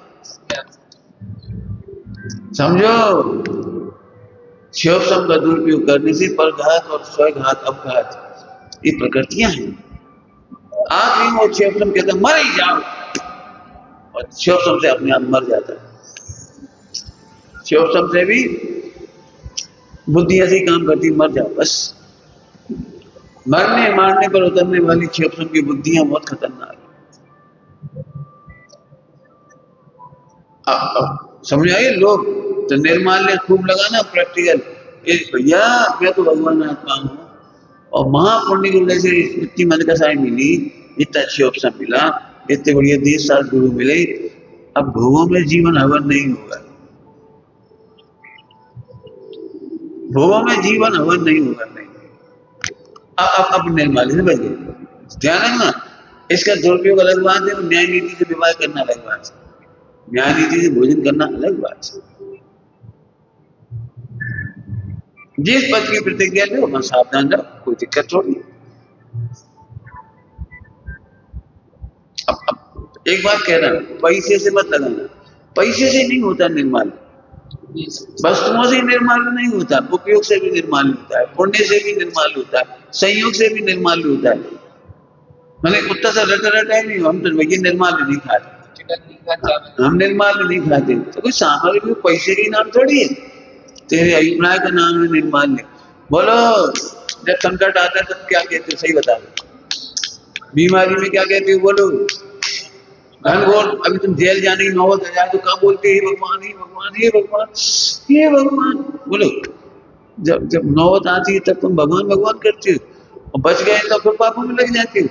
है। समझो, शिवसम का दुरुपयोग करने से परघात और स्वघात अपघात ये प्रकृतियां हैं। आखिरी में वो शिवसम कहता मर ही जाओ और शिवसम से अपने आप मर जाता है। शिवसम से भी बुद्धि ऐसी काम करती, मर जाओ बस। मरने मारने पर उतरने वाली शिवसम की बुद्धियां बहुत खतरनाक है। समझ आइए लोग तो निर्माल्य खूब लगाना प्रैक्टिकल। भैया मैं तो भगवान आत्मा हूं और महापुण्य की वजह से इतनी मन कसाई मिली, इतना शिवसम मिला, इतने बढ़िया 10 साल गुरु मिले। अब भोगों में जीवन हवन नहीं होगा, भोगों में जीवन हवन नहीं होगा। नहीं अब निर्माल्य से बच गए। ध्यान रखना, इसका दुरुपयोग अलग बात है, न्याय नीति से विवाह करना अलग बात है, न्याय नीति से भोजन करना अलग बात है। जिस पद की प्रतिज्ञा लो वहां सावधान रहो, कोई दिक्कत थोड़ी। अब एक बात कह रहा हूं, पैसे से मत लगाना। पैसे से नहीं होता निर्माल्य, वस्तुओं से निर्माल्य नहीं होता, उपयोग से भी निर्माल्य होता है, पुण्य से भी निर्माल्य होता है, संयोग से भी निर्माल्य होता है। मैंने कुत्ता सा रटा है नहीं, हम तो भैया निर्माल्य नहीं खाते, हम निर्माल्य नहीं खाते। तो कोई सामग्री पैसे के नाम थोड़ी है, तेरे अभिप्राय का नाम है निर्माल्य। बोलो जब संकट आता है तब क्या कहते हो, सही बता दो। बीमारी में क्या कहते हो, बोलो। घनघोर अभी तुम जेल जाने की नौबत आ जाए तो कब बोलते हे भगवान हे भगवान हे भगवान हे भगवान, बोलो। जब जब नौबत आती है तब तुम भगवान भगवान करते हो। और बच गए तो फिर पापों में लग जाते हो।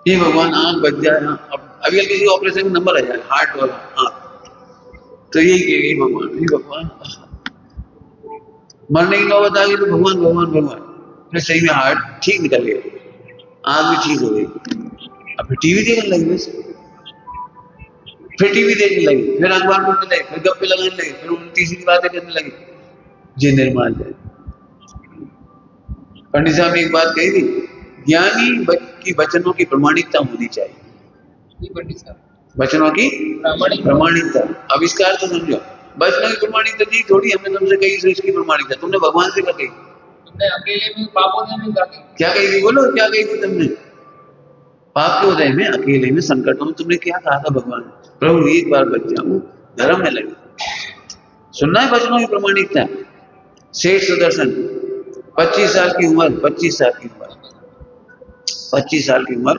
ये भगवान आंख बच जाए, हाँ, अब अभी किसी ऑपरेशन में नंबर आ जाए हार्ट वाला आंख, तो यही कहेगी भगवान, हे भगवान, मरने की नौबत आ गई तो भगवान भगवान भगवान, फिर सही में हार्ट ठीक निकल गया, आंख भी ठीक हो गई, अब फिर टीवी देखने लगी, बस फिर टीवी देखने लगी, फिर अखबार पढ़ने लगे, फिर गप्पे लगाने लगे, फिर उल्टी सीधी बातें करने लगे। जी निर्माण है। पंडित साहब ने एक बात कही थी, ज्ञानी की वचनों की प्रमाणिकता होनी चाहिए। पंडित साहब, वचनों की प्रमाणिकता, अब इसका अर्थ समझो, वचनों की प्रमाणिकता नहीं थोड़ी हमने तुमसे कही तो इसकी प्रमाणिकता तुमने भगवान से क्या कही? तुमने अकेले में पापों में क्या कही थी, बोलो क्या कही थी तुमने? पाप के उदय में, अकेले में, संकटों में तुमने क्या कहा था भगवान? प्रभु एक बार बच जाऊं, धर्म में लगे। सुनना है वचनों की प्रमाणिकता। सेठ सुदर्शन 25 साल की उम्र, 25 साल की उम्र, 25 साल की उम्र,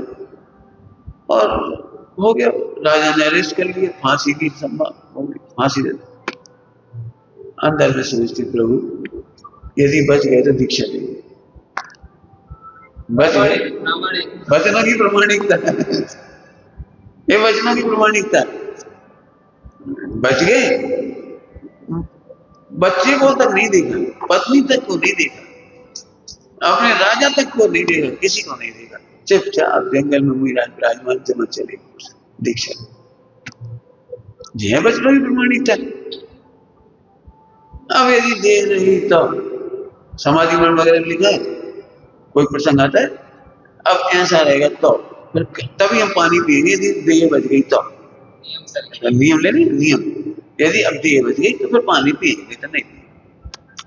और हो गया, राजा ने अरेस्ट कर लिया, फांसी की संभव हो गई, फांसी दे दी। अंदर में सोचती प्रभु यदि बच गए तो दीक्षा देंगे, बच गए, वचनों की प्रमाणिकता ये वचनों की प्रमाणिकता, बच गए, बच्चे को तक नहीं देखा, पत्नी तक को नहीं देखा, अपने राजा तक को नहीं देखा, किसी को नहीं देखा, चुपचाप जंगल में मुई राजमान जमा चले दीक्षा। जी है वचनों की प्रमाणिकता। अब यदि दे रही तो समाधि मरण वगैरह में लिखा है, कोई प्रसंग आता है, अब ऐसा रहेगा तो फिर तभी हम पानी पिएंगे यदि देह बच गई तो, नियम ले रहे नियम, यदि अब देह बच गई तो फिर पानी पिएंगे, तो नहीं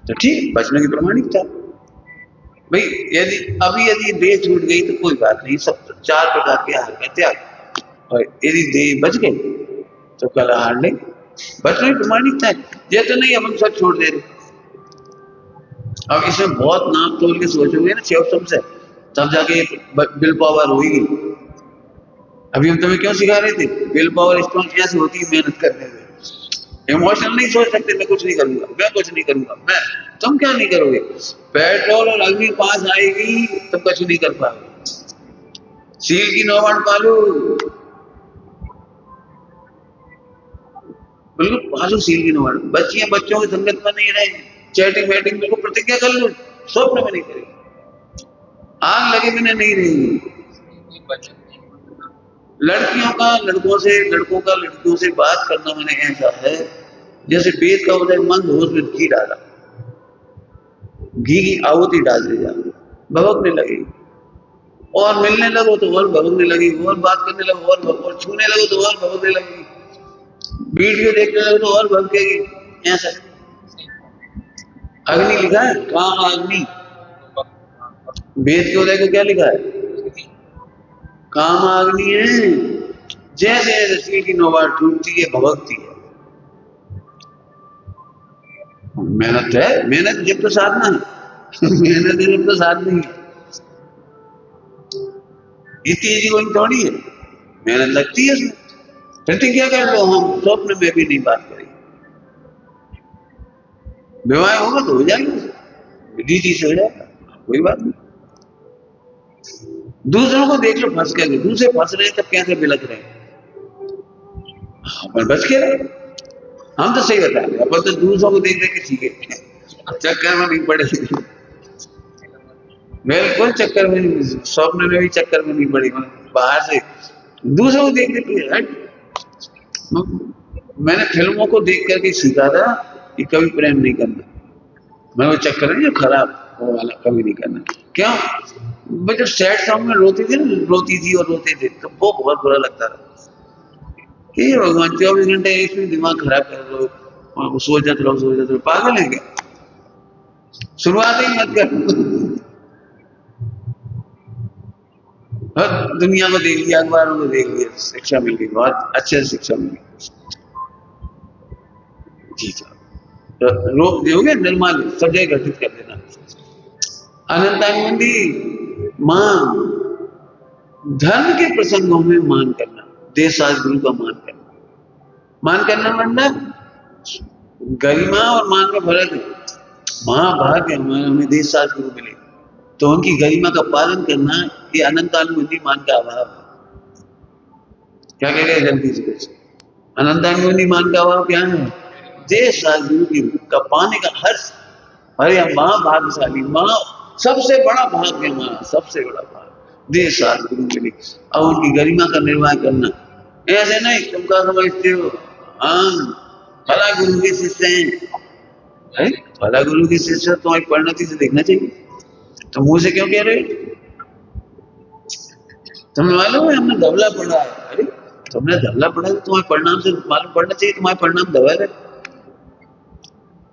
तो ठीक, वचनों की प्रमाणिकता। भाई यदि देह छूट गई तो कोई बात नहीं, सब 4 प्रकार के आहार का त्याग, और यदि देह बच गई तो कल आहार नहीं, वचनों की प्रमाणिकता है। ये तो नहीं अब हम सब छोड़ दे रहे, अब इसमें बहुत नाप तोल के सोचोगे ना शिव से, तब जाके विल पावर होगी। अभी हम तुम्हें क्यों सिखा रहे थे, विल पावर स्ट्रॉन्ग कैसे होती है, मेहनत करने में। इमोशनल नहीं सोच सकते, मैं कुछ नहीं करूंगा, मैं कुछ नहीं करूंगा, मैं, तुम क्या नहीं करोगे? पेट्रोल और अग्नि पास आएगी तुम कुछ नहीं कर पाओगे। सील की नौबत पालो, बिल्कुल पालो सील की नौबत। बच्चियां बच्चों की संगत में नहीं रहे, चैटिंग वैटिंग बिल्कुल प्रतिज्ञा कर लो, स्वप्न में नहीं करेगी, आग लगे बिना नहीं रहेगी। लड़कियों का लड़कों से, लड़कों का लड़कियों से बात करना मैंने ऐसा है जैसे वेद का उदय मंद हो उसमें घी डाला, घी की आहुति डाल दी जाए, भभकने लगेगी, और मिलने लगो तो और भभकने लगेगी, और बात करने लगो और छूने लगो तो और भभकने लगेगी, वीडियो देखने लगो तो और भभकेगी। ऐसा अग्नि लिखा है, काम अग्नि, वेद के उदय को क्या लिखा है, काम अग्नि है। जैसे रस्सी की नौबार टूटती है भभकती है, मेहनत है, मेहनत जब तो साधना है मेहनत है जब तो साधना है, इतनी इजी गोइंग थोड़ी है, मेहनत लगती है उसमें। प्रतिज्ञा कर लो हम स्वप्न में भी नहीं बात करेंगे, विवाह होगा तो हो जाएगा, रीति से हो जाएगा, कोई बात नहीं। दूसरों को देख लो फंस गए, दूसरे फंस रहे तब कैसे बिलक रहे, अपन बच के रहे, हम तो सही बता रहे, अपन तो दूसरों को देख देख के सीखे, चक्कर में नहीं पड़े, बिल्कुल चक्कर में नहीं, स्वप्न में भी चक्कर में नहीं पड़ी, बाहर से दूसरों को देख देख के हट। मैंने फिल्मों को देख करके सीखा था कि कभी प्रेम नहीं करना, मैं वो चक्कर नहीं जो खराब वो वाला कभी नहीं करना। क्यों? मैं जब सैड सॉन्ग में रोती थी ना, रोती थी और रोते थे, तो वो बहुत बुरा लगता था कि भगवान 24 घंटे इसमें दिमाग खराब कर दो और सोच जाते रहो, पागल है क्या? शुरुआत ही मत कर हर दुनिया को देख लिया, अखबारों को देख लिया, शिक्षा मिल गई, बहुत अच्छे से शिक्षा मिल गई। ठीक है, तो रोक दोगे निर्माण सब जगह घटित कर देना। अनंतानुबंधी मान, धर्म के प्रसंगों में मान करना, देश गुरु का मान करना मतलब गरिमा और मान में फर्क है। महाभाग्य हमें देश साज गुरु मिले, तो उनकी गरिमा का पालन करना ये अनंतानुबंधी मान का अभाव है। क्या कह रहे हैं जल्दी से कुछ? अनंतानुबंधी मान का अभाव क्या है? देश साज गुरु की का पाने का हर्ष। अरे महाभाग्यशाली, महा सबसे बड़ा भाग्य हमारा, सबसे बड़ा भाग्य देश साज गुरु मिले और उनकी गरिमा का निर्वाह करना। ऐसे नहीं तुम क्या समझते हो, हाँ फला गुरु के शिष्य हैं, फला गुरु के शिष्य तुम्हारी परिणति से देखना चाहिए, तो मुंह से क्यों कह रहे हो? तुम्हें मालूम है हमने धवला पढ़ा है, अरे तुमने धवला पढ़ा है तुम्हारे परिणाम से मालूम पड़ना चाहिए तुम्हारे परिणाम धवल है।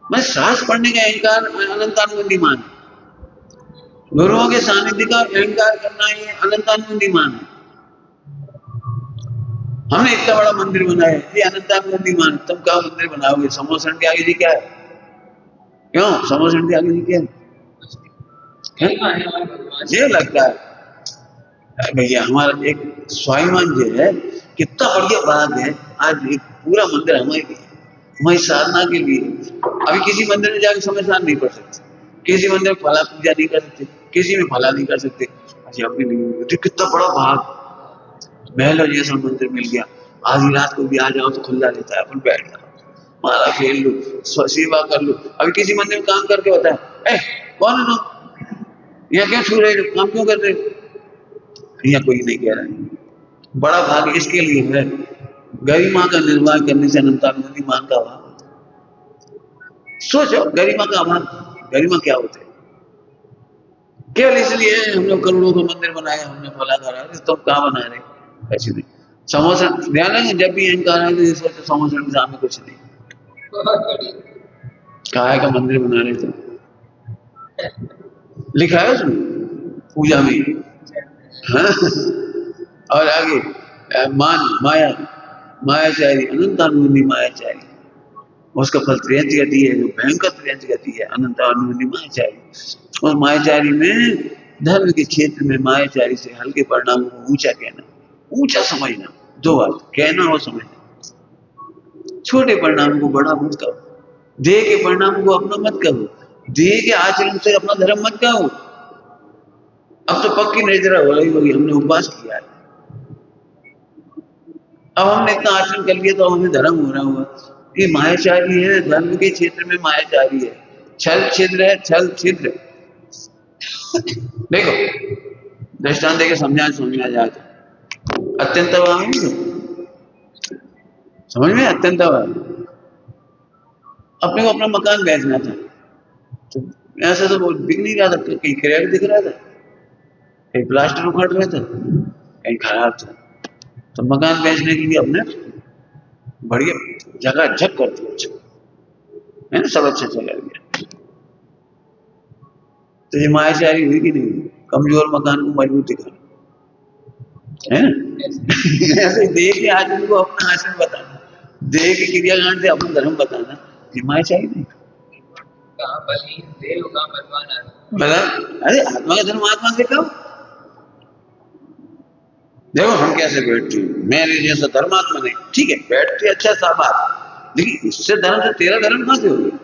मैं श्वास पढ़ने का अहंकार अनंतानुबंधी मान, गुरुओं के सानिध्य का अहंकार करना ये अनंतानुबंधी मान है। हमने इतना बड़ा मंदिर बनाया ये अनंतानुबंधी मान। तुम क्या मंदिर बनाओगे? समोसन के आगे जी क्या है? क्यों समोसन के आगे जी क्या है? ये लगता है भैया हमारा एक स्वाभिमान जो है कितना बढ़िया बात है। आज एक पूरा मंदिर हमारी साधना के लिए। अभी किसी मंदिर में जाकर समझदार नहीं पढ़ सकते, किसी मंदिर में फला पूजा नहीं कर सकते, किसी में फला नहीं कर सकते। अच्छा अपने लिए कितना बड़ा भाग, महल जैसा मंदिर मिल गया। आधी रात को भी आ जाओ तो खुला रहता है, अपन बैठ जाओ माला खेल लो, सेवा कर लो। अभी किसी मंदिर में काम करके बताए कौन है तुम, यहाँ क्यों छू रहे हो, काम क्यों कर रहे हो? यहाँ कोई नहीं कह रहा है। बड़ा भाग इसके लिए है गरिमा का निर्वाह करने से अनंतानुबंधी मान का अभाव। सोचो गरिमा का अभाव, गरिमा क्या होता है? केवल इसलिए हम लोग करोड़ों का मंदिर बनाया, हमने फला करा, तुम कहाँ बना रहे? ऐसे नहीं। समोसा ध्यान है, जब भी अहंकार है तो सोचो समोसा के सामने कुछ नहीं, काय का मंदिर बना रहे थे, लिखा है उसमें पूजा में। हाँ? और आगे माया मायाचारी अनंतानुबंधी मायाचारी, उसका फल त्रियंच गति है, जो भयंकर त्रियंच गति है अनंतानुबंधी मायाचारी। और मायाचारी में धर्म के क्षेत्र में मायाचारी से हल्के परिणामों को ऊंचा कहना, ऊंचा समझना, दो बात कहना और समझना। छोटे परिणामों को बड़ा मत कहो, देह के परिणामों को अपना मत कहो, देह के आचरण से अपना धर्म मत कहो। अब तो पक्की निर्जरा हो रही होगी, हमने उपवास किया है, अब हमने इतना आचरण कर लिया तो हमें धर्म हो रहा होगा। ये मायाचारी है, धर्म के क्षेत्र में मायाचारी है, छल छिद्र है, छल छिद्र। देखो दृष्टांत देके समझा जाए तो अत्यंत समझ में, अत्यंत अपने को अपना मकान बेचना था, तो ऐसा तो बिक नहीं रहा था, कहीं क्रैक दिख रहा था, कहीं प्लास्टर उखड़ रहा था, कहीं खराब था, तो मकान बेचने के लिए अपने बढ़िया जगह झक कर दिया है ना, सब अच्छा चला गया। तो ये मायाचारी हुई कि नहीं? कमजोर मकान को मजबूत दिखाना है ना। ऐसे देह के आचरण को अपना आचरण बताना, देह के क्रियाकांड से अपना धर्म बताना, ये मायाचारी नहीं। अरे आत्मा का धर्म आत्मा से कहो। देखो हम कैसे बैठते हैं, मेरे जैसा धर्मात्मा नहीं, ठीक है बैठते अच्छा सा बात, लेकिन इससे धर्म से तेरा धर्म कहां से हो गया?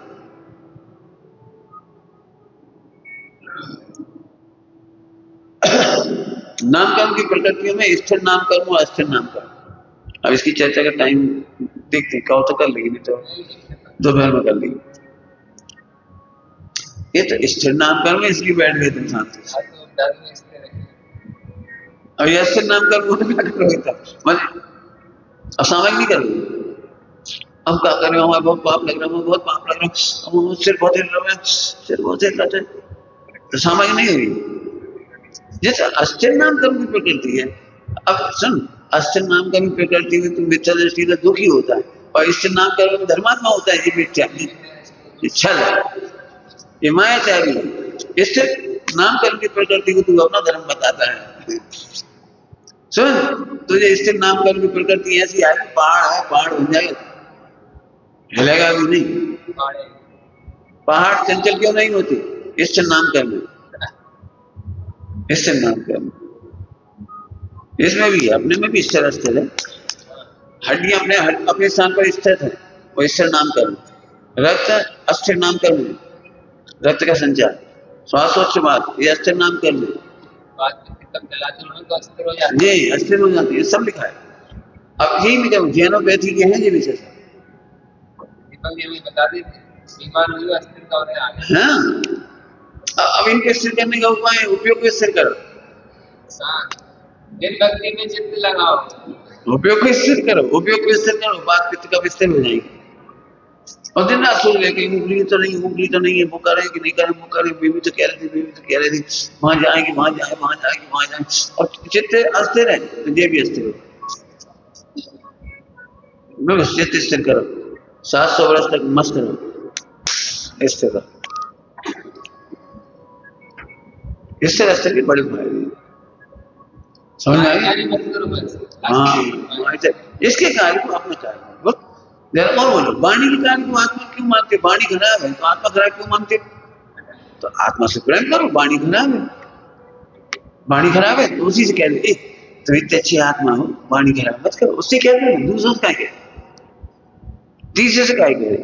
नामकर्म की प्रकृतियों में स्थिर नामकर्म और अस्थिर नामकर्म। अब इसकी चर्चा का टाइम देखते हैं, कहो तो कर लेंगे, नहीं तो दोपहर में कर लेंगे। ये तो स्थिर नामकर्म है, इसलिए बैठ गए तुम शांति से। और ये अस्थिर नामकर्म होने क्या करोगे तब? असामयिक नहीं करोगे। हम क्या कर रहे हो, हमारे बहुत पाप लग रहा है, बहुत पाप लग रहा है, सिर बहुत हिल रहा है, सिर बहुत हिल रहा है, तो सामयिक नहीं हुई। जैसे अस्थिर नामकर्म की प्रकृति है, अब सुन, अस्थिर नामकर्म की प्रकृति में तुम मिथ्या दृष्टि से दुखी होता है, और स्थिर नामकर्म में धर्मात्मा होता है, ये मिथ्या छल है, ये मायाचारी है। स्थिर नामकर्म की प्रकृति को तू अपना धर्म बताता है। सुन, तुझे स्थिर नामकर्म की प्रकृति ऐसी है, पहाड़ है, पहाड़ बन जाएगा, हिलेगा भी नहीं। पहाड़ चंचल क्यों नहीं होती? स्थिर नामकर्म, स्थिर नामकर्म इसमें भी है, अपने में भी स्थिर अस्थिर है। हड्डियां अपने स्थान पर स्थित है, वो स्थिर नामकर्म। रक्त अस्थिर नामकर्म है, रक्त का संचार, श्वासोच्छवास, ये अस्थिर नाम कर लो। बात तब जलाते हो तो अस्थिर हो जाते ये अस्थिर हो जाती है, सब लिखा है। अब यही मैं कहूँ जैनोपैथी के हैं ये विशेष। दीपक जी हमें बता देते बीमार हुई अस्थिर का होने आगे। हाँ, अब इनके स्थिर करने का उपाय उपयोग को स्थिर करो। हाँ, दिन भक्ति में चित्त लगाओ। उपयोग को स्थिर करो, उपयोग को स्थिर करो, बात पित्त का स्थिर हो जाएगी। और दिन रात सोच लेके उंगली तो नहीं है, वो करे कि नहीं करे, वो करे, बीवी तो कह रही थी वहां जाएगी, वहां जाए, और चित्त अस्थिर है तो ये भी अस्थिर हो। चित्त स्थिर करो, 700 वर्ष तक मस्त रहो स्थिर करो। स्थिर अस्थिर के बड़े फायदे समझ में आई? हाँ, इसके कार्य को अपना कार्य और बोलो, वाणी के कार्य को आत्मा क्यों मानते? वाणी खराब है तो आत्मा खराब क्यों मानते? तो आत्मा से प्रेम करो, वाणी खराब है, वाणी खराब है तो उसी से कह दे तो इतनी अच्छी आत्मा हो, वाणी खराब मत करो, उससे कह दे, दूसरों से क्या तीसरे से क्या कहे?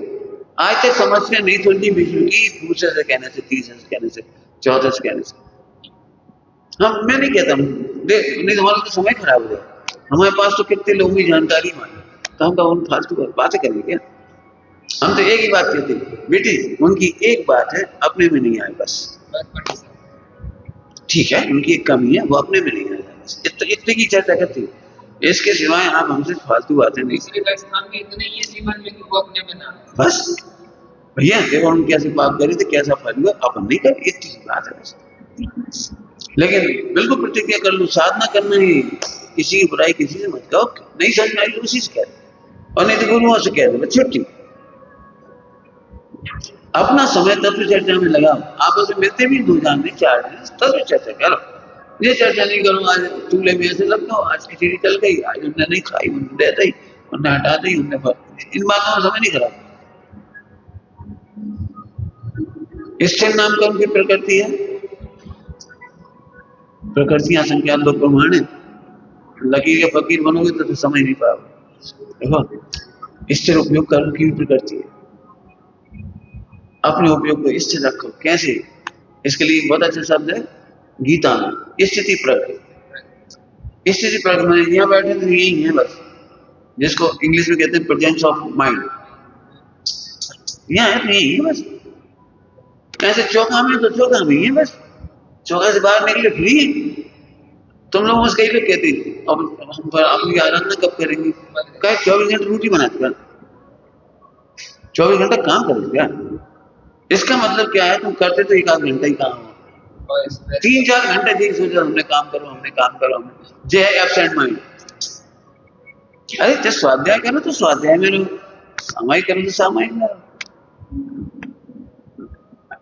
आज तक समस्या नहीं सुलझी विष्णु की दूसरे से कहने से, तीसरे से कहने से, चौथे से कहने से। हम मैं नहीं कहता हूँ देख, नहीं हमारा तो समय खराब हो गया, हमारे पास तो कितने लोगों की जानकारी मांगे तो हम उन फालतू बातें करेंगे क्या? हम तो एक ही बात कहते हैं बेटी, उनकी एक बात है अपने में नहीं आए बस, ठीक है, उनकी एक कमी है वो अपने में नहीं आए बस, इतने की चर्चा करती है, इसके सिवाय आप हमसे फालतू बातें नहीं। इतने ये जीवन में कि वो अपने में ना बस भैया देखो हम कैसे बात करी थी, कैसा फल हुआ अपन नहीं कर, इतनी बात है बस। लेकिन बिल्कुल प्रतिज्ञा कर लो, साधना करना ही, किसी की बुराई किसी से मत कहो, नहीं समझ में आई उसी से कह दो, और नहीं तो गुरुओं से कह दो, छुट्टी। अपना समय तत्व चर्चा में लगाओ, आपस में मिलते भी 2 जानने 4 दिन तत्व चर्चा करो, ये चर्चा नहीं करो आज चूल्हे में ऐसे लगता हो, आज खिचड़ी चल गई, आज उनने नहीं खाई, उनने दे दी, उनने हटा दी, उनने इन बातों में समय नहीं खराब। स्थिर नाम का उनकी प्रकृति है, प्रकृतियां संख्या लोग प्रमाण है, लकीर के फकीर बनोगे तो समझ नहीं पाओगे। देखो स्थिर उपयोग कर्म की भी प्रकृति है, अपने उपयोग को स्थिर रखो। कैसे? इसके लिए बहुत अच्छा शब्द है गीता में, स्थिति प्रज्ञ। स्थिति प्रज्ञ में यहाँ बैठे तो यही है बस, जिसको इंग्लिश में कहते हैं प्रेजेंस ऑफ माइंड, यहाँ है तो यही है बस। ऐसे चौका में तो चौका में ही है बस, चौका से बाहर निकले फ्री है। तुम लोग कई लोग कहते हैं अब हम अपनी आराधना कब करेंगे? कहे 24 घंटे रोटी बनाते क्या? 24 घंटे काम करते क्या? इसका मतलब क्या है, तुम करते तो 1 आध घंटा ही काम हो, 3-4 घंटे जी सोचा हमने काम करो, जे है एब्सेंट माइंड। अरे जब स्वाध्याय करो तो स्वाध्याय में रहो, सामायिक करो तो सामायिक में रहो।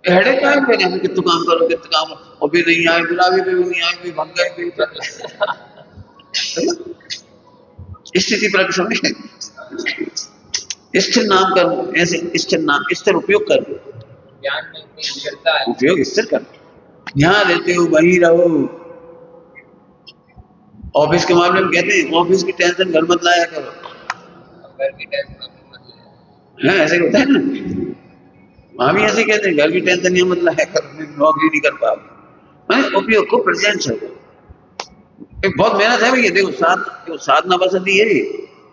हेडे क्या है मेरे, कितना काम करो, कितना काम, और भी नहीं आए, गुलाबी पे भी नहीं आए, भी भंग गए स्थिति पर समझ। स्थिर नाम करो, ऐसे स्थिर नाम, स्थिर उपयोग करो, ज्ञान में स्थिरता है, उपयोग स्थिर करो, यहाँ रहते हो वहीं रहो। ऑफिस के मामले में कहते हैं ऑफिस की टेंशन घर मत लाया करो, घर की टेंशन मत लाया, ऐसे होता है ना, वहां भी ऐसे कहते हैं घर की टेंशन नहीं मत लाया करो, नौकरी नहीं कर पाओ। मैंने उपयोग को प्रेजेंट है, बहुत मेहनत है भैया। देखो साधना पसंद है,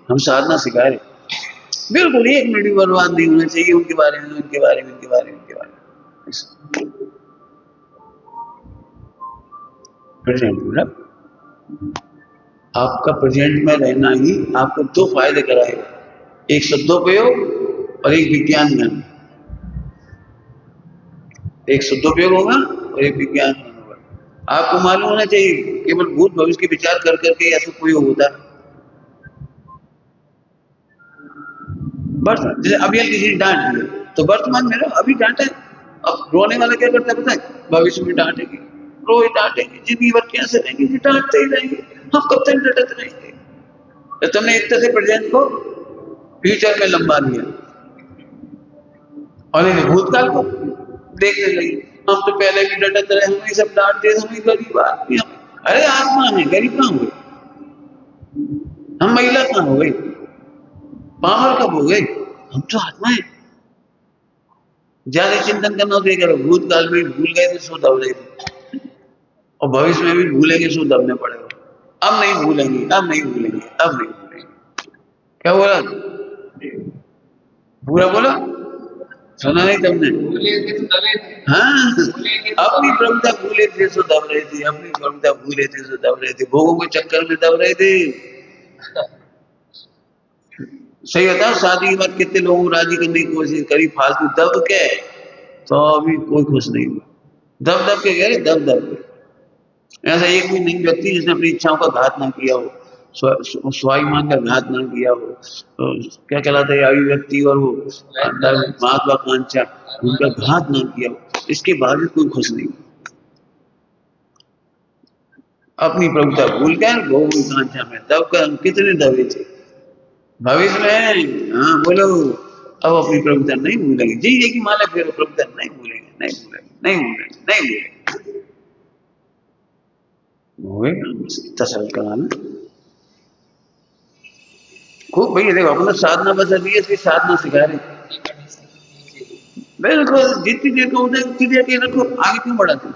हम साधना सिखा रहे, बिल्कुल 1 मिनट भी बर्बाद नहीं होना चाहिए उनके बारे में, उनके बारे में, उनके बारे में, उनके बारे में। प्रेजेंट मतलब आपका प्रेजेंट में रहना ही आपको 2 फायदे कराएगा, एक सदुपयोग और एक विज्ञान ज्ञान। एक सदुपयोग होगा और एक विज्ञान ज्ञान होगा। आपको मालूम होना चाहिए केवल भूत भविष्य के विचार कर करके ऐसा कोई होता है। जैसे अभी किसी ने डांट दिया तो वर्तमान में रहो, अभी डांटा है, अब रोने वाला क्या करता है पता है, भविष्य में डांटेगी, रोज डांटेंगे, जिंदगी भर कैसे रहेंगे, डांटते ही रहेंगे, हम कब तक डटते रहेंगे? तो तुमने एक तरह से प्रेजेंट को फ्यूचर में लंबा लिया और एक भूतकाल को देखने लगे, हम तो पहले भी डटते रहे, हमें सब डांटते, हमें गरीब आदमी, अरे आत्मा है, गरीब कहाँ हुए हम? महिला कहाँ हो गई? पामर कब हो गए? हम तो आत्मा है। ज्यादा चिंतन करना तो ये करो, भूतकाल में भूल गए थे सो दब रहे थे, और भविष्य में भी भूलेंगे सो दबने पड़ेगा। अब नहीं भूलेंगे, अब नहीं भूलेंगे, अब नहीं भूलेंगे। क्या बोला? पूरा बोला, सुना नहीं तुमने? भूले थे तो दबे थे। हाँ, भूलेंगे तो अपनी दबे थे। प्रभुता भूले थे सो दब रहे थे, अपनी प्रभुता भूले थे सो दब रहे थे, भोगों के चक्कर में दब रहे थे। सही बताओ, शादी के बाद कितने लोगों को राजी करने की कोशिश करी, फालतू दब के, तो अभी कोई खुश नहीं हुआ। दब दब के गए, दब दब के। ऐसा एक भी नहीं व्यक्ति जिसने अपनी इच्छाओं का घात ना किया हो, स्वाभिमान का घात ना किया हो। तो क्या कहलाता है अभिव्यक्ति और वो महत्वाकांक्षा, उनका घात ना किया हो, इसके बावजूद कोई खुश नहीं। अपनी प्रभुता भूल गए भोग की कांक्षा में दब कर हम कितने दबे थे भविष्य में। हाँ बोलो, अब अपनी प्रभुता नहीं भूलेंगे। जी ये की माला फेरो, प्रभुता नहीं भूलेंगे, नहीं भूलेंगे, नहीं भूलेंगे, नहीं भूलेंगे। तसल कराना खूब भैया। देखो अपना साधना बस अभी है, इसकी साधना सिखा रहे। बिल्कुल, जितनी देर का होता है उतनी देर के रखो, आगे क्यों बढ़ाते हैं?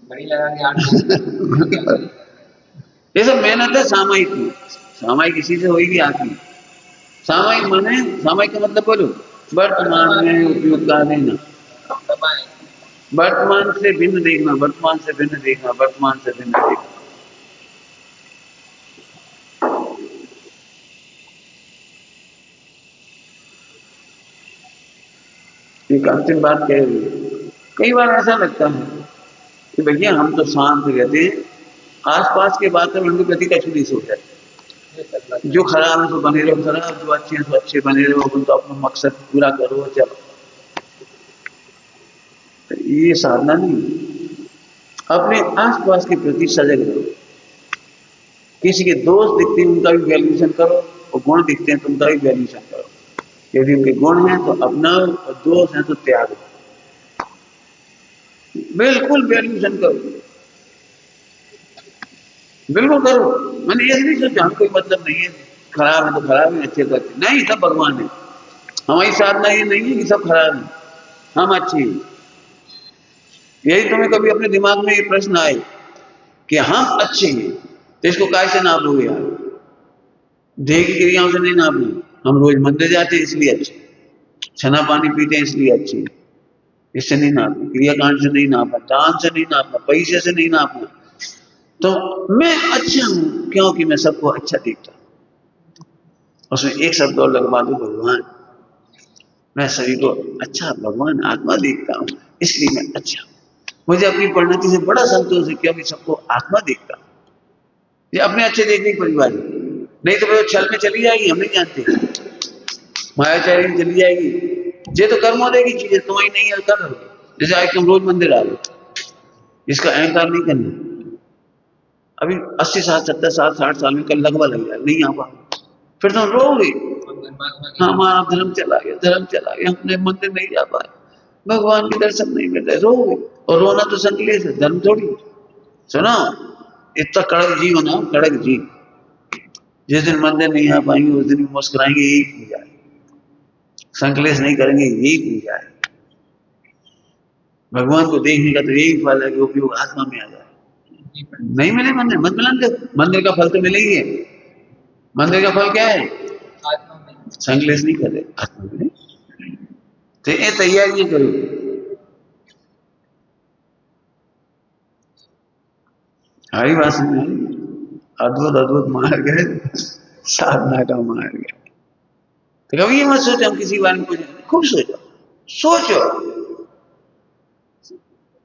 बड़ी लगा के 8 ये सब मेहनत है सामयिक में, सामयिक इसी से होगी आखिरी। सामयिक माने, सामयिक का मतलब बोलो, वर्तमान में उपयोग का देना, वर्तमान से भिन्न देखना, वर्तमान से भिन्न देखना, वर्तमान से भिन्न देखना। एक अंतिम बात कह रही है। कई बार ऐसा लगता है कि भैया हम तो शांत रहते हैं, आसपास के वातावरण के प्रति कछु नहीं सोचते। जो खराब है तो बने रहो खराब, जो अच्छे हैं तो अच्छे बने रहो, अपन तो अपना मकसद पूरा करो चलो। ये साधना नहीं। अपने आसपास के प्रति सजग रहो। किसी के दोष दिखते हैं उनका भी वैल्यूएशन करो, और गुण दिखते हैं तो उनका भी वैल्यूएशन करो। यदि उनके गुण हैं तो अपनाओ, और दोष हैं तो त्यागो। बिल्कुल वैल्यूएशन करो, बिल्कुल करो। मैंने ये नहीं सोचा हम कोई मतलब नहीं है, खराब है तो खराब है, अच्छे तो अच्छे नहीं, सब भगवान है। हमारी साधना ये नहीं है कि सब खराब है, हम अच्छे हैं। यही तुम्हें कभी अपने दिमाग में ये प्रश्न आए कि हम अच्छे हैं, तो इसको कैसे नापोगे यार? देह की क्रियाओं से नहीं नापना। हम रोज मंदिर जाते हैं इसलिए अच्छे, छना पानी पीते हैं इसलिए अच्छे, इससे नहीं नापना, क्रियाकांड से नहीं नापना, दान से नहीं नापना, पैसे से नहीं नापना। तो मैं अच्छा हूं क्योंकि मैं सबको अच्छा देखता हूं। उसमें एक शब्द और लगवा दो, भगवान। मैं सभी को अच्छा भगवान आत्मा देखता हूं, इसलिए मैं अच्छा हूं। मुझे अपनी परिणति से बड़ा संतोष है क्योंकि सबको आत्मा देखता हूं। ये अपने अच्छे देखने की परिवार है। नहीं तो वो छल में चली जाएगी, हम नहीं जानते, मायाचारी में चली जाएगी। ये तो कर्मोदय की चीज है, तुम्हारी नहीं है कर। जैसे आज तुम रोज मंदिर आ रहे, इसका अहंकार नहीं करना। अभी 80 साल 70 साल 60 साल में कल लगवा लग जाए, नहीं आ पा, फिर तुम रोगे, हाँ हमारा धर्म चला गया, धर्म चला गया, हमने मंदिर नहीं जा पाए, भगवान के दर्शन नहीं मिल रहे, रोगे। और रोना तो संकलेश है, धर्म थोड़ी। सुनो, इतना कड़क जी हो ना, कड़क जी। जिस दिन मंदिर नहीं आ पाएंगे उस दिन मुस्कुराएंगे, यही पूजा है। संकलेश नहीं करेंगे, यही पूजा है। भगवान को देखने का तो यही फल है कि उपयोग आत्मा में आ जाए। नहीं मिले मंदिर मत मिलान दे, मंदिर का फल तो मिलेगी है। मंदिर का फल क्या है? संकलेश नहीं करे, आत्मा में। तो ये तैयारियां करो। हरी बात में अद्भुत अद्भुत मार्ग है, साधना का मार्ग है। तो कभी ये मत सोचो हम किसी बारे में कुछ, खूब सोचो, सोचो,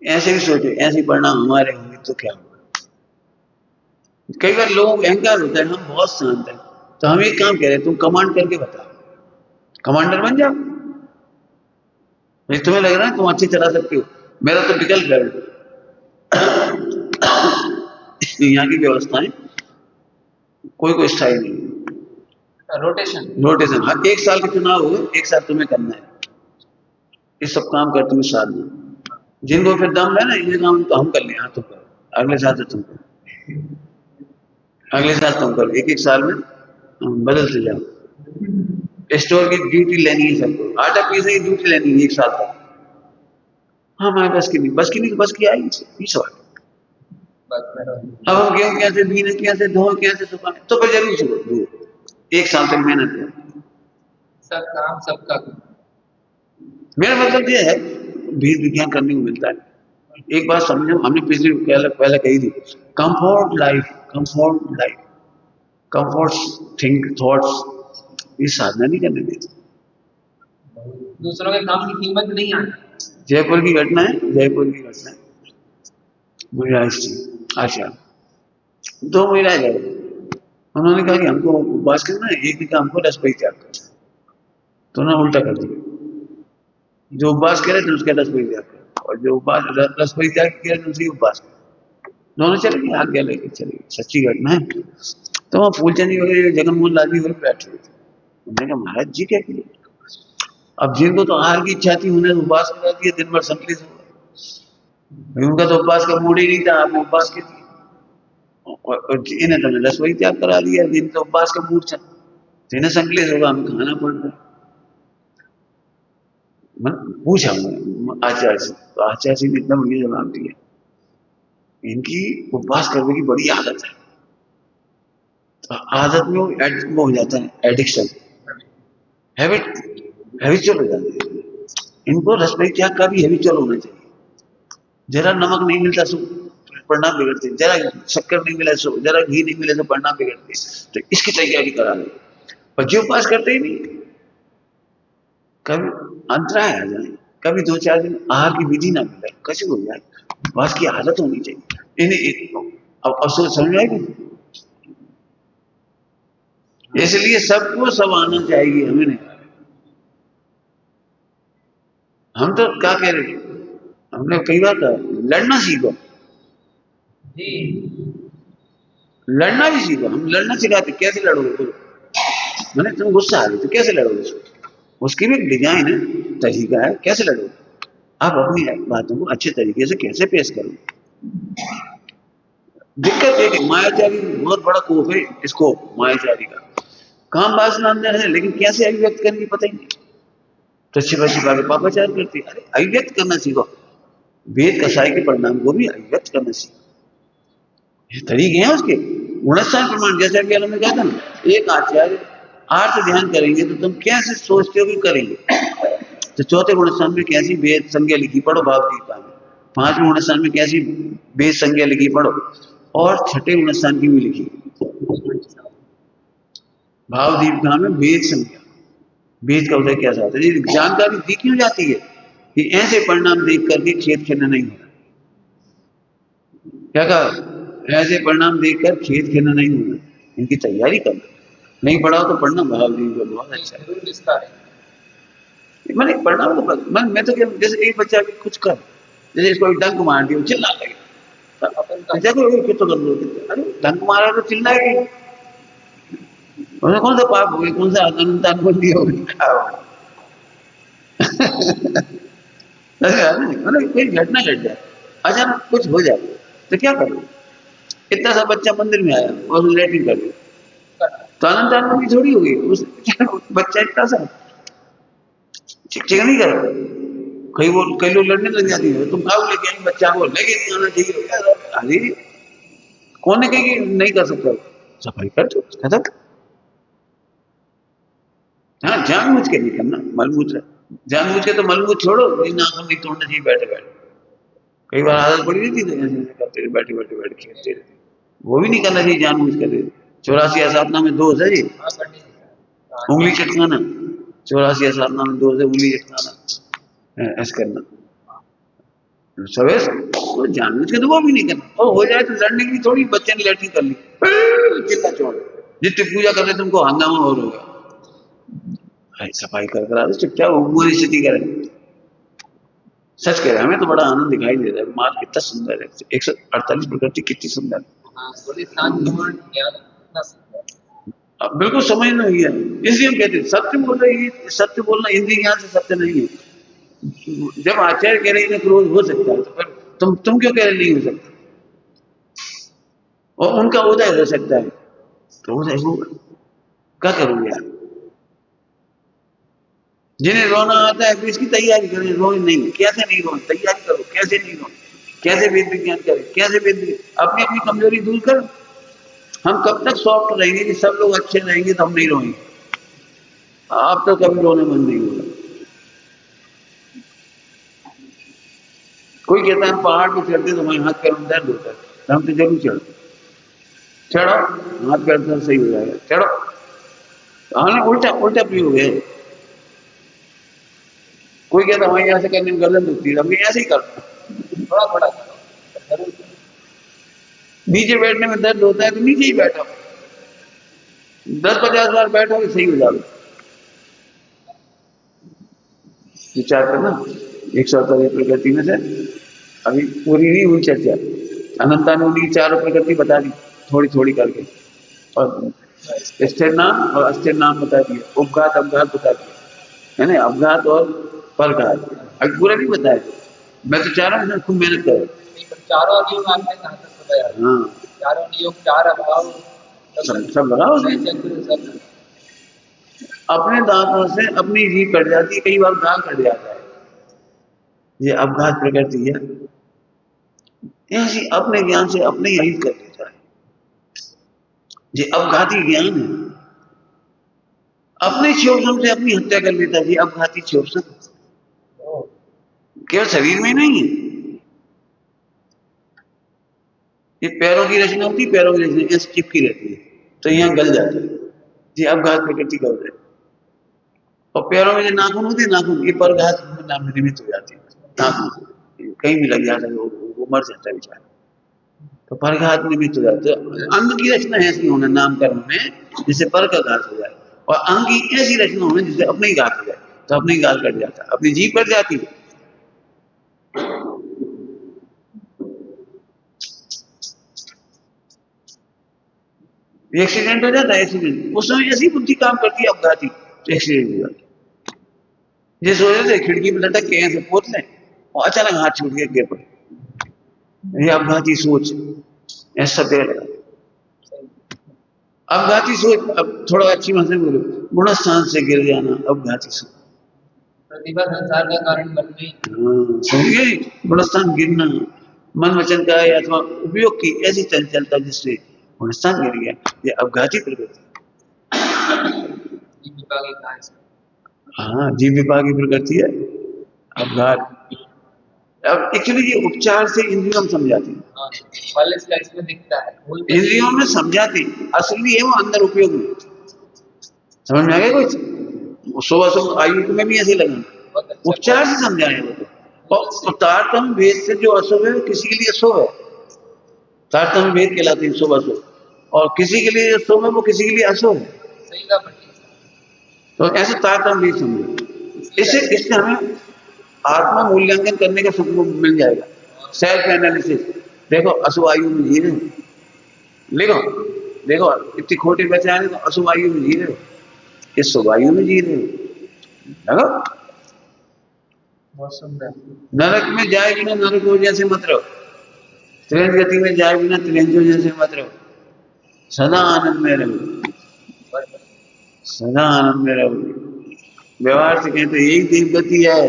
ऐसे भी सोचो ऐसे परिणाम हमारे होंगे तो क्या होगा। कई बार लोगों को अहंकार होता है, हम बहुत शांत हैं, तो हम एक काम कह रहे हैं, तुम कमांड करके बताओ, कमांडर बन जाओ। तुम्हें लग रहा है तुम अच्छी चला सकते हो, मेरा तो विकल्प है। यहाँ की व्यवस्थाएं कोई स्थायी नहीं। रोटेशन रोटेशन, हर 1 साल के चुनाव हो, 1 साल तुम्हें करना है। ये सब काम करते हुए साधना। जिनको फिर दम है ना, ये काम तो हम कर लें, हाँ तुम करो, अगले साल से तुम करो, अगले साल तुम करो, 1-1 साल में बदलते जाओ। स्टोर की ड्यूटी लेनी है सबको, आटा पीसने की ड्यूटी लेनी है 1 साल तक। हाँ हमारे बस की नहीं, बस की नहीं तो बस की आई 20 बार। बस में रहो। अब हम गेहूं कैसे बीने, कैसे धो, कैसे सुखाए, तो फिर जरूर सुबह दो 1 साल तक मेहनत है। सब काम सबका। मेरा मतलब ये है भेद विज्ञान करने को मिलता है। एक बात समझो, हमने पिछली पहले कही थी, comfort life, comfort life, comfort think thoughts, ये साधना नहीं करने देते। दूसरों के काम की कीमत नहीं आनी। जयपुर की घटना है, जयपुर की घटना है। मुनिराज थी आशा, 2 महिलाएं गए, उन्होंने कहा कि हमको उपवास करना है, एक ने कहा हमको रस परित्याग करना है, तो उन्होंने उल्टा कर दिया। जो उपवास करे थे उसका रस परित्याग कर, और जो उपवास रस परित्याग किया था उसकी उपवास कर, दोनों चले गए, आज्ञा लेके चले गए। सच्ची घटना है। तो वहाँ फूलचंद जी वगैरह, जगनमोहन लाल जी वगैरह बैठे हुए थे। उन्होंने कहा महाराज जी क्या किए? अब जिनको तो आहार की इच्छा थी उन्हें उपवास करा दिया, दिन भर संकलित हो गए। उनका तो उपवास का मूड ही नहीं था, आपने उपवास के दिया। और इन्हें तो रस परित्याग करा दिया, दिन तो उपवास का मूड था, तो इन्हें संकलित होगा, हमें खाना पड़ रहा है। पूछा मैं आचार्य से, तो आचार्य जी ने इतना बढ़िया जवाब दिया, इनकी उपवास करने की बड़ी आदत है, तो आदत में वो हो जाता है एडिक्शन, हैबिट, हैबिचुअल हो जाता है। इनको रस परित्याग का भी हैबिचुअल होना चाहिए। जरा नमक नहीं मिलता सो परिणाम बिगड़ते, जरा शक्कर नहीं मिला सो, जरा घी नहीं मिले तो परिणाम बिगड़ते, तो इसकी तैयारी करा लो। पर जो उपवास करते ही नहीं, कभी अंतराय आ जाए, कभी 2-4 दिन आहार की विधि ना मिले, कैसे हो जाए, उपवास की आदत होनी चाहिए इन्हें। अब अफसोस समझ आएगी, इसलिए सबको सब आना चाहिए, हमें नहीं। हम तो क्या कह रहे, हमने कई बार कहा लड़ना सीखो, जी। लड़ना भी सीखो। हम लड़ना सिखाते, कैसे लड़ोगे बोलो, मैंने तुम गुस्सा आ रही तो कैसे लड़ोगे, उसकी भी डिजाइन है, तरीका है, कैसे लड़ोगे आप अपनी बातों को अच्छे तरीके से कैसे पेश करोगे। दिक्कत है कि मायाचारी बहुत बड़ा कोप है, स्कोप मायाचारी का, काम वासना अंदर है लेकिन कैसे अभिव्यक्त करने की पता ही नहीं, तो छिपा छिपा के पापाचार करती है। अरे अभिव्यक्त करना सीखो, वेद कसाई के परिणाम को भी अभिव्यक्त करना सीखो, ये तरीके हैं उसके। गुणस्थान प्रमाण, जैसा कि हमने कहा था ना, एक आचार्य आर्थ ध्यान करेंगे तो तुम कैसे सोचते हो कि करेंगे, तो चौथे गुणस्थान में कैसी वेद संज्ञा लिखी पढ़ो भाव दीपिका में, 5वें गुणस्थान में कैसी वेद संज्ञा लिखी पढ़ो, और छठे गुणस्थान की भी लिखी भाव दीपिका में वेद संज्ञा, वेद का उदय कैसा होता है, ये जानकारी दी क्यों जाती है कि ऐसे परिणाम देख करके खेत खेलना नहीं होना। क्या कहा, ऐसे परिणाम देखकर खेत खेलना नहीं होना, इनकी तैयारी करना, नहीं पढ़ा तो पढ़ना, भाव दीपिका बहुत अच्छा है। जरूर विस्तार है। मैंने परिणाम तो मैं तो जैसे एक बच्चा कुछ कर, जैसे इसको डंक मार दिया चिल्ला लगे, देखो कितना कर लो, अरे डंक मारा तो चिल्लाएगी, कौन सा पाप हो गया, कौन सा अनंतान बोल दिया होगा। मतलब कोई घटना घट जाए, अचानक कुछ हो जाए तो क्या करोगे। इतना सा बच्चा मंदिर में आया और लेटिंग कर दिया, तो अनंतान की थोड़ी होगी, उस बच्चा इतना सा चिक चिक नहीं करो। कई लोग लड़ने लग जाती है, तुम आओ लेके आई बच्चा को, लेके नहीं आना चाहिए, अरे कौन ने कही नहीं कर सकता, सफाई कर दो खत्म। हाँ जानबूझ के नहीं करना, मलमूत्र जानबूझ के तो मलमूत्र छोड़ो, नाखून नहीं तोड़ना चाहिए बैठे बैठे, कई बार आदत पड़ी रहती है करते बैठे बैठे बैठ खेलते रहते, वो भी नहीं करना चाहिए जानबूझ कर। 84 असाधना में दोष है जी, उंगली चटकाना, 84 असाधना में दोष है उंगली चटकाना, ऐसा करना सवेश, तो जानबूझ के तो वो भी नहीं करना, और हो जाए तो लड़ने की थोड़ी, बच्चे ने लैट्रिन कर ली चिल्ला छोड़, जितनी पूजा कर रहे तुमको हंगामा और होगा, सफाई कर करा दो चुपचाप, वो स्थिति करें। सच कह रहे हैं, हमें तो बड़ा आनंद दिखाई दे रहा है, मार्ग कितना सुंदर है, 148 प्रकृति कितनी सुंदर है। अब बिल्कुल समझ नहीं है, इसलिए हम कहते हैं सत्य बोल रहे हैं, सत्य बोलना इंद्रिय ज्ञान से सत्य नहीं है। जब आचार्य कह रहे हैं क्रोध हो सकता है, तो फिर तुम क्यों कह रहे नहीं हो सकता, और उनका उदय हो सकता है, तो उदय होगा, क्या करोगे आप। जिन्हें रोना आता है फिर इसकी तैयारी करें, रो नहीं, कैसे नहीं रो, तैयारी करो, कैसे नहीं रो, कैसे वेद विज्ञान करें, कैसे अपनी अपनी कमजोरी दूर करो। हम कब तक सॉफ्ट रहेंगे कि सब लोग अच्छे रहेंगे तो हम नहीं रोएंगे? आप तो कभी रोना बंद नहीं होगा। कोई कहता है पहाड़ पे चढ़ते तो हमारे हाथ पैर में दर्द होता है, तो हम तो जरूर चढ़ते, चढ़ो, हाथ पैर दर्द सही हो जाएगा, चढ़ो। हमने उल्टा उल्टा प्रयोग है। कोई कहता हमारे यहाँ से करने में गर्दन दुखती है, हम ऐसे ही करते, थोड़ा थोड़ा करो। नीचे बैठने में दर्द होता है तो नीचे ही बैठो, 10-50 बार बैठोगे सही हो जाएगा। विचार करना, 148 प्रकृति में से अभी पूरी नहीं हुई चर्चा। अनंता ने उन्हीं 4 प्रकृति बता दी थोड़ी थोड़ी करके, और स्थिर नाम और अस्थिर नाम बता दिए, उपघात अपघात बता दिए, है ना, अपघात और परघात। अभी पूरा नहीं बताया, मैं तो चाह रहा हूँ खूब मेहनत करो। चारों नियम आपने कहाँ तक बताया? हाँ, चारों नियम, 4 अभाव सब लगाओ। अपने दांतों से अपनी जीभ कट जाती है, कई बार दांत कट जाता है, ये अपघात प्रकृति है। ऐसी अपने ज्ञान से अपने ही अहित कर देता है, ये अपघाती ज्ञान है। अपने शोषण से अपनी हत्या कर लेता है, ये अपघाती शोषण। केवल शरीर में नहीं है, ये पैरों की रचना होती है, पैरों की रचना ऐसे चिपकी रहती है तो यहाँ गल जाती है, ये अपघात प्रकृति का होता है। और पैरों में जो नाखून होते हैं, नाखून, ये परघात नाम निमित्त हो जाती है। नाखून कहीं भी लग जाता है, वो मर जाता है बेचारा, तो परघात निमित्त हो जाता है। अंग की रचना ऐसी होना नामकरण में जिससे पर का घात हो जाए, और अंग की ऐसी रचना होना जिससे अपने ही घात हो जाए, तो अपने ही गाल कट जाता है, अपनी जीभ कट जाती है। एक्सीडेंट हो जाता है, एक्सीडेंट उस समय ऐसी बुद्धि काम करती है अपघाती, तो एक्सीडेंट हो जाता है। जिस वजह से खिड़की में लटक के ऐसे पोत लें और अचानक हाथ छूट गया, गिर पड़े, ये अपघाती सोच, ऐसा देर लगा। अपघाती सोच, अब थोड़ा अच्छी भाषा में बोलो, गुणस्थान से गिर जाना अपघाती सोच, प्रतिभा संसार का कारण बन गई। समझिए, गुणस्थान गिरना, मन वचन का अथवा उपयोग की ऐसी चंचलता जिससे गुणस्थान गिर गया, ये अपघाती प्रकृति। हाँ, जीव विभाग की प्रकृति है अपघात। अब एक्चुअली ये उपचार से इंद्रियों में समझाती है, इसमें दिखता है, इंद्रियों में समझाती, असली है वो अंदर उपयोग में। समझ में आ गया कुछ? सुबह सुबह आयु में भी ऐसे लगा, उपचार से समझाए वो तो। और तारतम्य भेद से जो अशुभ है वो किसी के लिए शुभ है, तारतम्य भेद कहलाते हैं सुबह शुभ, और किसी के लिए शुभ है वो किसी के लिए अशुभ है। तो ऐसे तारतम्य भेद समझो, इससे हमें आत्मा मूल्यांकन करने का सबको मिल जाएगा, सेल्फ एनालिसिस। देखो अशुभ आयु में जी रहे, देखो देखो इतनी खोटे बच्चे आने तो अशुभ आयु में जी रहे हो, इस शुभ आयु में जी रहे हो। देखो नरक में जाए बिना नरकों जैसे मत रहो, त्रिंज गति में जाए बिना त्रिंजों जैसे मत रहो, सदा आनंद में रहो, सदा आनंद में रहो। व्यवहार से कहें तो यही देव गति है,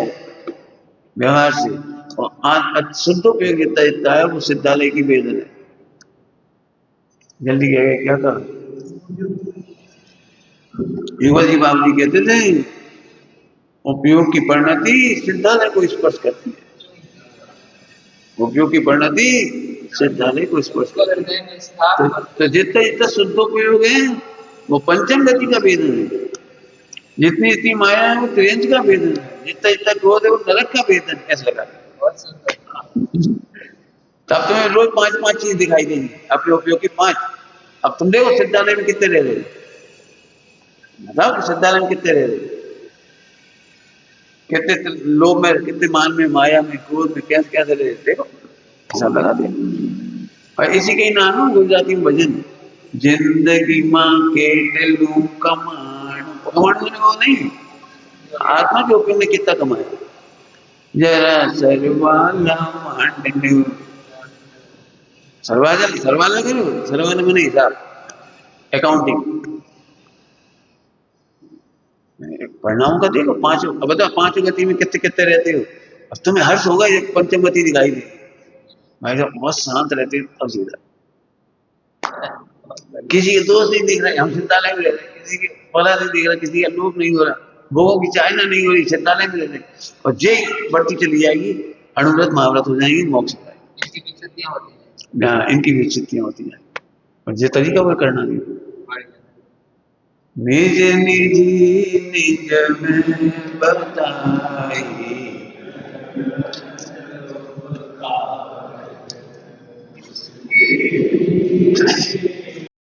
व्यवहार से। और आज शुद्ध उपयोगिता इतना है, वो सिद्धालय की वेदन है। जल्दी कहेगा क्या कहा, युगल जी बाबू जी कहते थे उपयोग की परिणति सिद्धालय को स्पर्श करती है, उपयोग की परिणति सिद्धालय को स्पर्श करती है। तो जितना जितना शुद्धोपयोग है वो पंचम गति का वेदन है, जितनी जितनी माया है वो त्रियंज का वेदन है, जितना जितना क्रोध है वो नरक का वेदन। ऐसा लगा तब तुम्हें रोज 5-5 चीज दिखाई देगी अपने उपयोग की 5। अब तुम देखो सिद्धालय में कितने रह रहे, बताओ सिद्धालय में कितने रह रहे, कितने लोभ में, कितने मान में, माया में, क्रोध में, कैसे कैसे रहे, देखो सब लगा दे। और इसी के ही नाम है गुजराती में भजन, जिंदगी मां के दिलू कमाण, कमाण वो नहीं, आत्मा के उपयोग में कितना कमाया, जरा सरवाला मांडने, सरवाला करो, सरवाला मैंने हिसाब, अकाउंटिंग, परिणामों का देखो, पांचों, अब बताओ पांचों गति में कितने कितने रहते हो। अब तुम्हें हर्ष होगा ये पंचम गति दिखाई दे, भाई साहब बहुत शांत रहते हो तब सीधा। किसी के दोष नहीं दिख रहे, हम चिंतालय में रह रहे, किसी के फला नहीं दिख रहा, किसी का लोभ नहीं हो रहा, भोगों की चाहना नहीं हो रही, चिंतालय में रह रहे, और जे बढ़ती चली जाएगी, अणुव्रत महाव्रत हो जाएंगी, मोक्ष पाएंगे। इनकी विच्छेदियां होती हैं। हाँ, इनकी विच्छित्तियां होती हैं, और ये तरीका वो करना नहीं। निज निज निज में बताई,